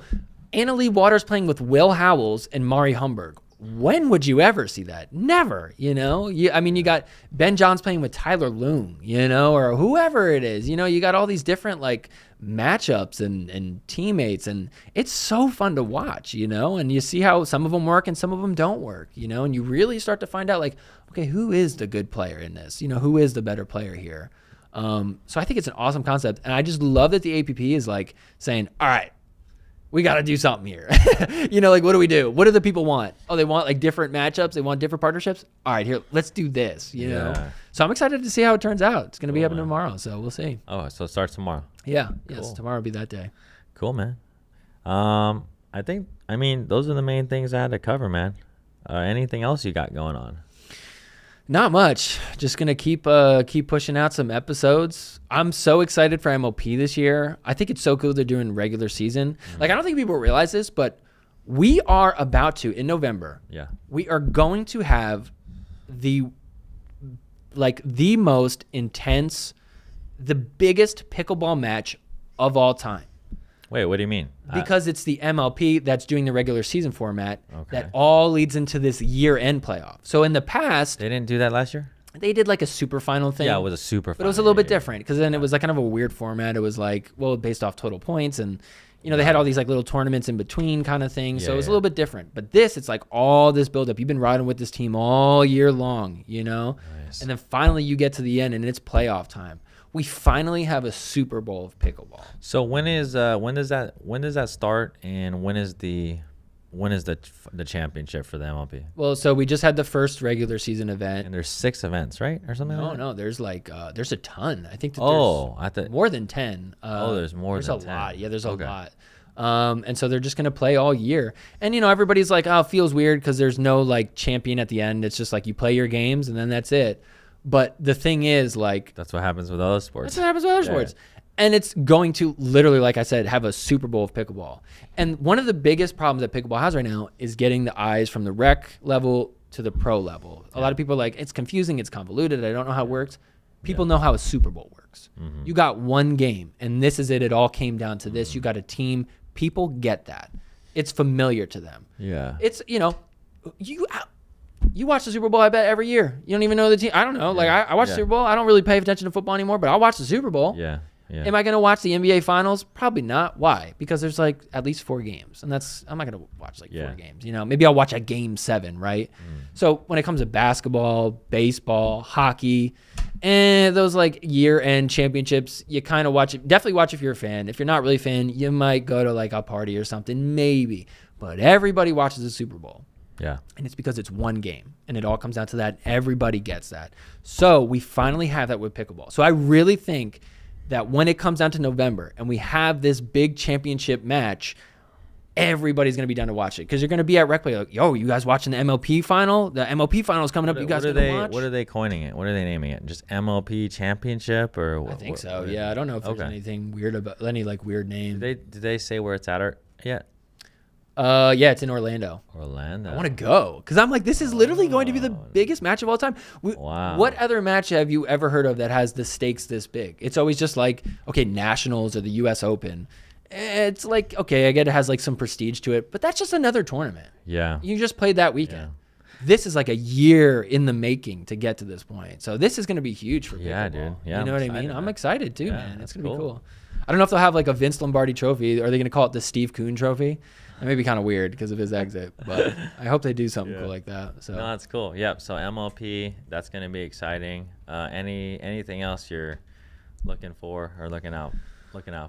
Anna Lee Waters playing with Will Howells and Mari Humberg. When would you ever see that? Never, I mean, you got Ben Johns playing with Tyler Loon, or whoever it is. You got all these different, like, matchups and teammates, and it's so fun to watch, and you see how some of them work and some of them don't work, and you really start to find out, like, okay, who is the good player in this? Who is the better player here? So I think it's an awesome concept, and I just love that the APP is, like, saying, all right, we got to do something here. Like, what do we do? What do the people want? Oh, they want like different matchups. They want different partnerships. All right, here, let's do this, know? So I'm excited to see how it turns out. It's going to be happening tomorrow. So we'll see. Oh, so it starts tomorrow. Yeah. Cool. Yes. Tomorrow will be that day. Cool, man. I mean, those are the main things I had to cover, man. Anything else you got going on? Not much. Just gonna keep pushing out some episodes. I'm so excited for MLP this year. I think it's so cool they're doing regular season. Like, I don't think people realize this, but we are about to, in November, we are going to have the most intense, the biggest pickleball match of all time. Wait, what do you mean? Because it's the MLP that's doing the regular season format that all leads into this year-end playoff. So in the past... They didn't do that last year? They did like a super final thing. Yeah, it was a super final. But it was a little bit different because then it was like kind of a weird format. It was like, well, based off total points and, they had all these like little tournaments in between kind of things. So it was a little bit different. But this, it's like all this buildup. You've been riding with this team all year long, Nice. And then finally you get to the end and it's playoff time. We finally have a Super Bowl of pickleball. So when does that start, and when is the championship for the MLP? Well, so we just had the first regular season event, and there's 6 events, right, or something? No, there's like there's a ton. I think that there's more than 10. There's more than 10. There's a lot. Yeah, there's a lot. And so they're just gonna play all year, and everybody's like, oh, it feels weird because there's no like champion at the end. It's just like you play your games and then that's it. But the thing is, like... That's what happens with other sports. That's what happens with other sports. And it's going to literally, like I said, have a Super Bowl of pickleball. And one of the biggest problems that pickleball has right now is getting the eyes from the rec level to the pro level. A lot of people are like, it's confusing, it's convoluted, I don't know how it works. People know how a Super Bowl works. You got one game, and this is it. It all came down to this. You got a team. People get that. It's familiar to them. Yeah. It's, you watch the Super Bowl, I bet, every year. You don't even know the team. I don't know. Like, I watch the Super Bowl. I don't really pay attention to football anymore, but I'll watch the Super Bowl. Yeah. Am I going to watch the NBA Finals? Probably not. Why? Because there's, like, at least 4 games. And I'm not going to watch, 4 games. Maybe I'll watch a Game 7, right? So when it comes to basketball, baseball, hockey, and those, like, year-end championships, you kind of watch it. Definitely watch if you're a fan. If you're not really a fan, you might go to, like, a party or something. Maybe. But everybody watches the Super Bowl. Yeah. And it's because it's one game, and it all comes down to that. Everybody gets that. So we finally have that with pickleball. So I really think that when it comes down to November and we have this big championship match, everybody's going to be down to watch it because you're going to be at Rec Play like, yo, you guys watching the MLP final? The MLP final is coming up. You guys going to watch? What are they coining it? What are they naming it? Just MLP Championship or? I think so. Yeah, I don't know if there's anything weird about any like weird name. Did they say where it's at yet? Yeah, it's in Orlando. I want to go because I'm like, this is literally going to be the biggest match of all time. Wow. What other match have you ever heard of that has the stakes this big? It's always just like, okay, Nationals or the US Open. It's like, okay, I get it has like some prestige to it, but that's just another tournament. Yeah. You just played that weekend. This is like a year in the making to get to this point. So this is going to be huge for pickleball. Yeah, dude. Yeah, you know what I mean? I'm excited too, yeah, man. It's going to be cool. I don't know if they'll have like a Vince Lombardi trophy. Are they going to call it the Steve Kuhn trophy? That may be kind of weird because of his exit, but I hope they do something cool like that. So no, that's cool. Yep. So MLP, that's going to be exciting. Anything else you're looking for or looking out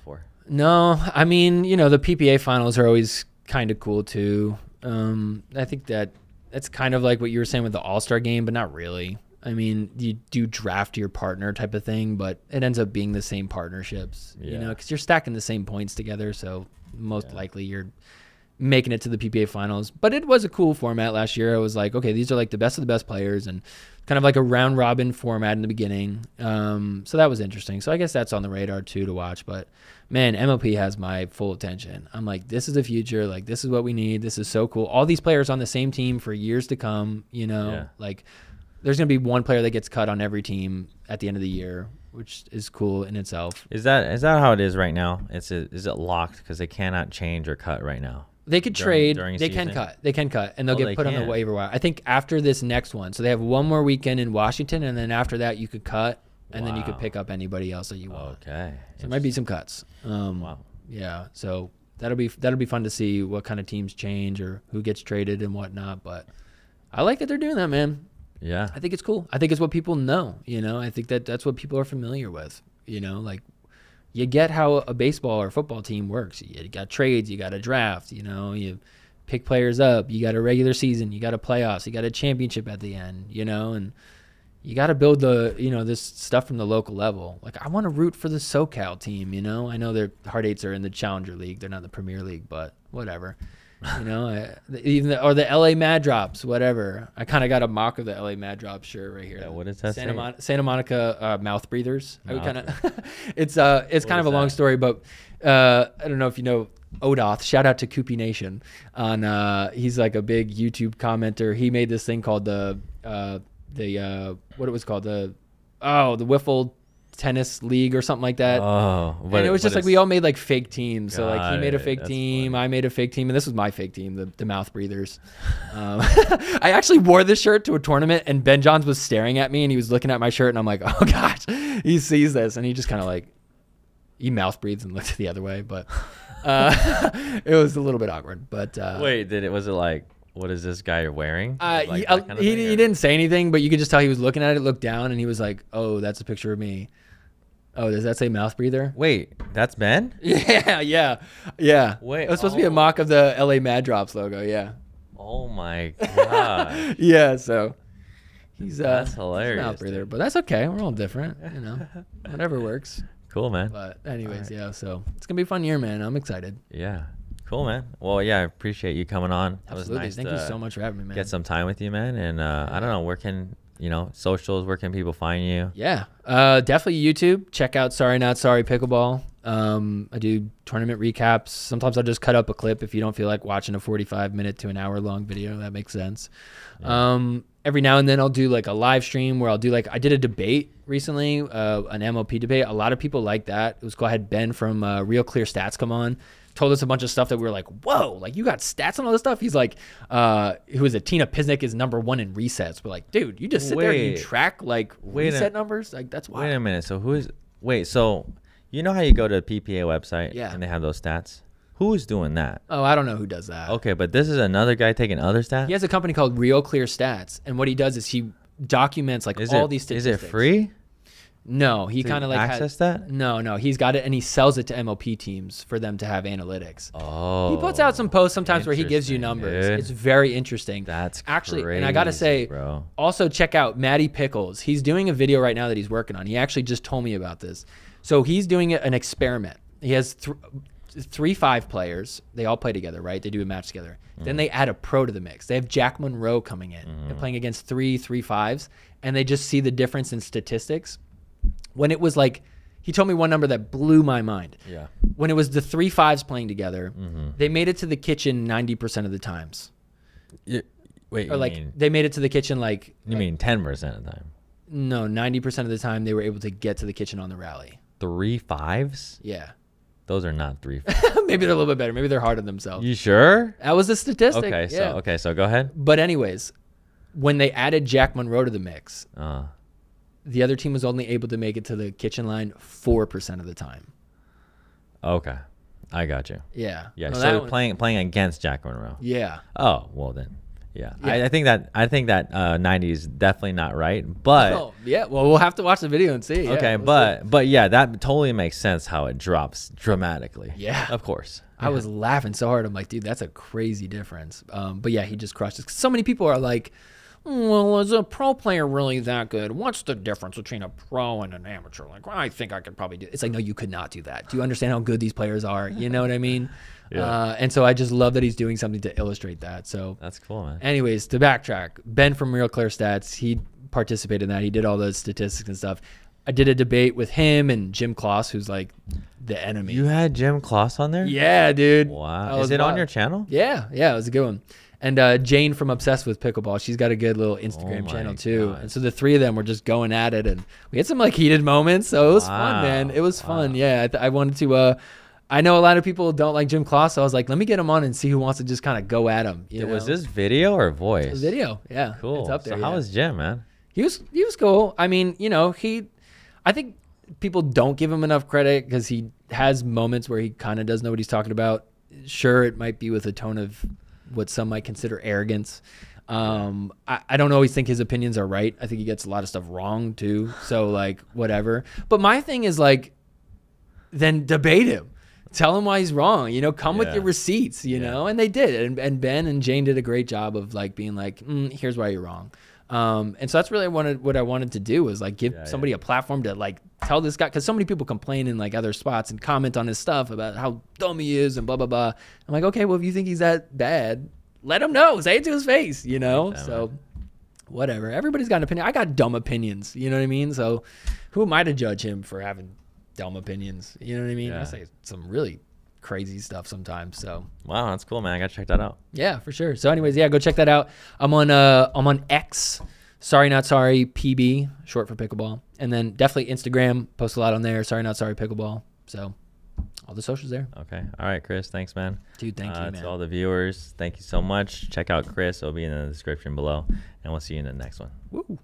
for? No, I mean, the PPA finals are always kind of cool too. I think that's kind of like what you were saying with the All-Star game, but not really. I mean, you do draft your partner type of thing, but it ends up being the same partnerships, because you're stacking the same points together. So most likely you're making it to the PPA finals. But it was a cool format last year. I was like, okay, these are like the best of the best players and kind of like a round robin format in the beginning. So that was interesting. So I guess that's on the radar too to watch. But man, MLP has my full attention. I'm like, this is the future. Like, this is what we need. This is so cool. All these players on the same team for years to come, like there's going to be one player that gets cut on every team at the end of the year, which is cool in itself. Is that how it is right now? Is it locked because they cannot change or cut right now? They could trade. They can cut, and they'll get put on the waiver wire. I think after this next one, so they have one more weekend in Washington, and then after that you could cut, and then you could pick up anybody else that you want. Okay. So there might be some cuts. Wow. Yeah. So that'll be fun to see what kind of teams change or who gets traded and whatnot. But I like that they're doing that, man. Yeah. I think it's cool. I think it's what people know. I think that's what people are familiar with. Like you get how a baseball or football team works. You got trades, you got a draft, you know, you pick players up, you got a regular season, you got a playoffs, you got a championship at the end, you know, and you got to build the, you know, this stuff from the local level. Like, I want to root for the SoCal team, you know. I know their Heart Eights are in the Challenger League. They're not the Premier League, but whatever. You know, or the LA Mad Drops, whatever. I kind of got a mock of the LA Mad Drops shirt right here. Yeah, what does that say? Santa Monica Mouth Breathers. I would kind of it's kind of a long story, but I don't know if you know Odoth. Shout out to Koopy Nation on he's like a big YouTube commenter. He made this thing called the what it was called, the Wiffle Tennis League or something like that. And it was just like we all made like fake teams. So like he made a fake team, funny. I made a fake team, and this was my fake team, the Mouth Breathers. I actually wore this shirt to a tournament, and Ben Johns was staring at me, and he was looking at my shirt, and I'm like, oh gosh, he sees this, and he just kind of like, he mouth breathes and looked the other way, but it was a little bit awkward. But wait, was it like, what is this guy wearing? Like he didn't say anything, but you could just tell he was looking at it, looked down, and he was like, oh, that's a picture of me. Oh, does that say mouth breather? Wait, that's Ben? Yeah. Wait, it was supposed to be a mock of the LA Mad Drops logo, yeah. Oh my god. Yeah, so he's that's hilarious. Mouth breather, but that's okay. We're all different, you know. Whatever works. Cool, man. But anyways, yeah, so it's gonna be a fun year, man. I'm excited. Yeah. Cool, man. Well, yeah, I appreciate you coming on. Absolutely. It was nice Thank you so much for having me, man. Get some time with you, man. And I don't know, where can, you know, socials, where can people find you? Yeah, definitely YouTube. Check out Sorry Not Sorry Pickleball. I do tournament recaps. Sometimes I'll just cut up a clip if you don't feel like watching a 45-minute to an hour-long video. That makes sense. Yeah. Every now and then I'll do like a live stream where I'll do like, I did a debate recently, an MLP debate. A lot of people like that. It was cool. I had Ben from Real Clear Stats come on. Told us a bunch of stuff that we were like, whoa, like you got stats on all this stuff? He's like, who is it? Tina Pisnik is #1 in resets. We're like, dude, you just sit there and you track like reset numbers? Like, that's wild. Wait a minute. So so you know how you go to the PPA website and they have those stats? Who's doing that? Oh, I don't know who does that. Okay, but this is another guy taking other stats? He has a company called Real Clear Stats. And what he does is he documents like all these statistics. Is it free? No, he kind of like access that? No, he's got it and he sells it to MLP teams for them to have analytics. Oh, he puts out some posts sometimes where he gives you numbers. Dude. It's very interesting. That's actually crazy, and I gotta say, bro. Also check out Matty Pickles. He's doing a video right now that he's working on. He actually just told me about this. So he's doing an experiment. He has 3 5 players. They all play together, right? They do a match together. Then they add a pro to the mix. They have Jack Monroe coming in and playing against 3 5s, and they just see the difference in statistics. When it was like, he told me one number that blew my mind. Yeah. When it was the 3 5s playing together, they made it to the kitchen 90% of the times. Wait, or like they made it to the kitchen like. You mean 10% of the time? No, 90% of the time they were able to get to the kitchen on the rally. 3 5s? Yeah. Those are not 3 5s. Maybe they're a little bit better. Maybe they're hard on themselves. You sure? That was a statistic. Okay, so go ahead. But anyways, when they added Jack Monroe to the mix, the other team was only able to make it to the kitchen line 4% of the time. Okay, I got you. Yeah. Yeah. No, so playing against Jack Monroe. Yeah. Oh well then. Yeah. I think that 90 is definitely not right, but yeah. Well, we'll have to watch the video and see. Okay, but yeah, that totally makes sense how it drops dramatically. Yeah. Of course. I was laughing so hard. I'm like, dude, that's a crazy difference. But yeah, he just crushed it. So many people are like, well, is a pro player really that good? What's the difference between a pro and an amateur? Like, well, I think I could probably do it. It's like, no, you could not do that. Do you understand how good these players are? You know what I mean? Yeah. And so I just love that he's doing something to illustrate that. So that's cool, man. Anyways, to backtrack, Ben from Real Clear Stats, he participated in that. He did all those statistics and stuff. I did a debate with him and Jim Kloss, who's like the enemy. You had Jim Kloss on there? Yeah, dude. Wow. Is it on your channel? Yeah. Yeah, it was a good one. And Jane from Obsessed with Pickleball, she's got a good little Instagram channel too. God. And so the three of them were just going at it, and we had some like heated moments. So it was fun, man. It was fun. Yeah, I wanted to. I know a lot of people don't like Jim Kloss, so I was like, let me get him on and see who wants to just kind of go at him. Was this video or voice? It was video. Yeah. Cool. It's up there. So how was Jim, man? He was cool. I mean, you know, I think people don't give him enough credit because he has moments where he kind of does know what he's talking about. Sure, it might be with a tone of what some might consider arrogance. I don't always think his opinions are right. I think he gets a lot of stuff wrong too. So like whatever. But my thing is like, then debate him. Tell him why he's wrong. You know, come with your receipts, you know, and they did. And Ben and Jane did a great job of like being like, here's why you're wrong. And so that's really what I wanted to do was like give somebody a platform to like tell this guy, because so many people complain in like other spots and comment on his stuff about how dumb he is and blah, blah, blah. I'm like, okay, well, if you think he's that bad, let him know. Say it to his face, you know? So whatever. Everybody's got an opinion. I got dumb opinions, you know what I mean? So who am I to judge him for having dumb opinions? You know what I mean? I say some really crazy stuff sometimes. So wow, that's cool, man. I gotta check that out. Yeah, for sure. So anyways, go check that out. I'm on X, Sorry Not Sorry PB, short for pickleball, and then definitely Instagram, post a lot on there. Sorry Not Sorry Pickleball. So all the socials there. Okay. All right, Chris. Thanks, man. Dude, thank you, man. To all the viewers, thank you so much. Check out Chris. It'll be in the description below, and we'll see you in the next one. Woo.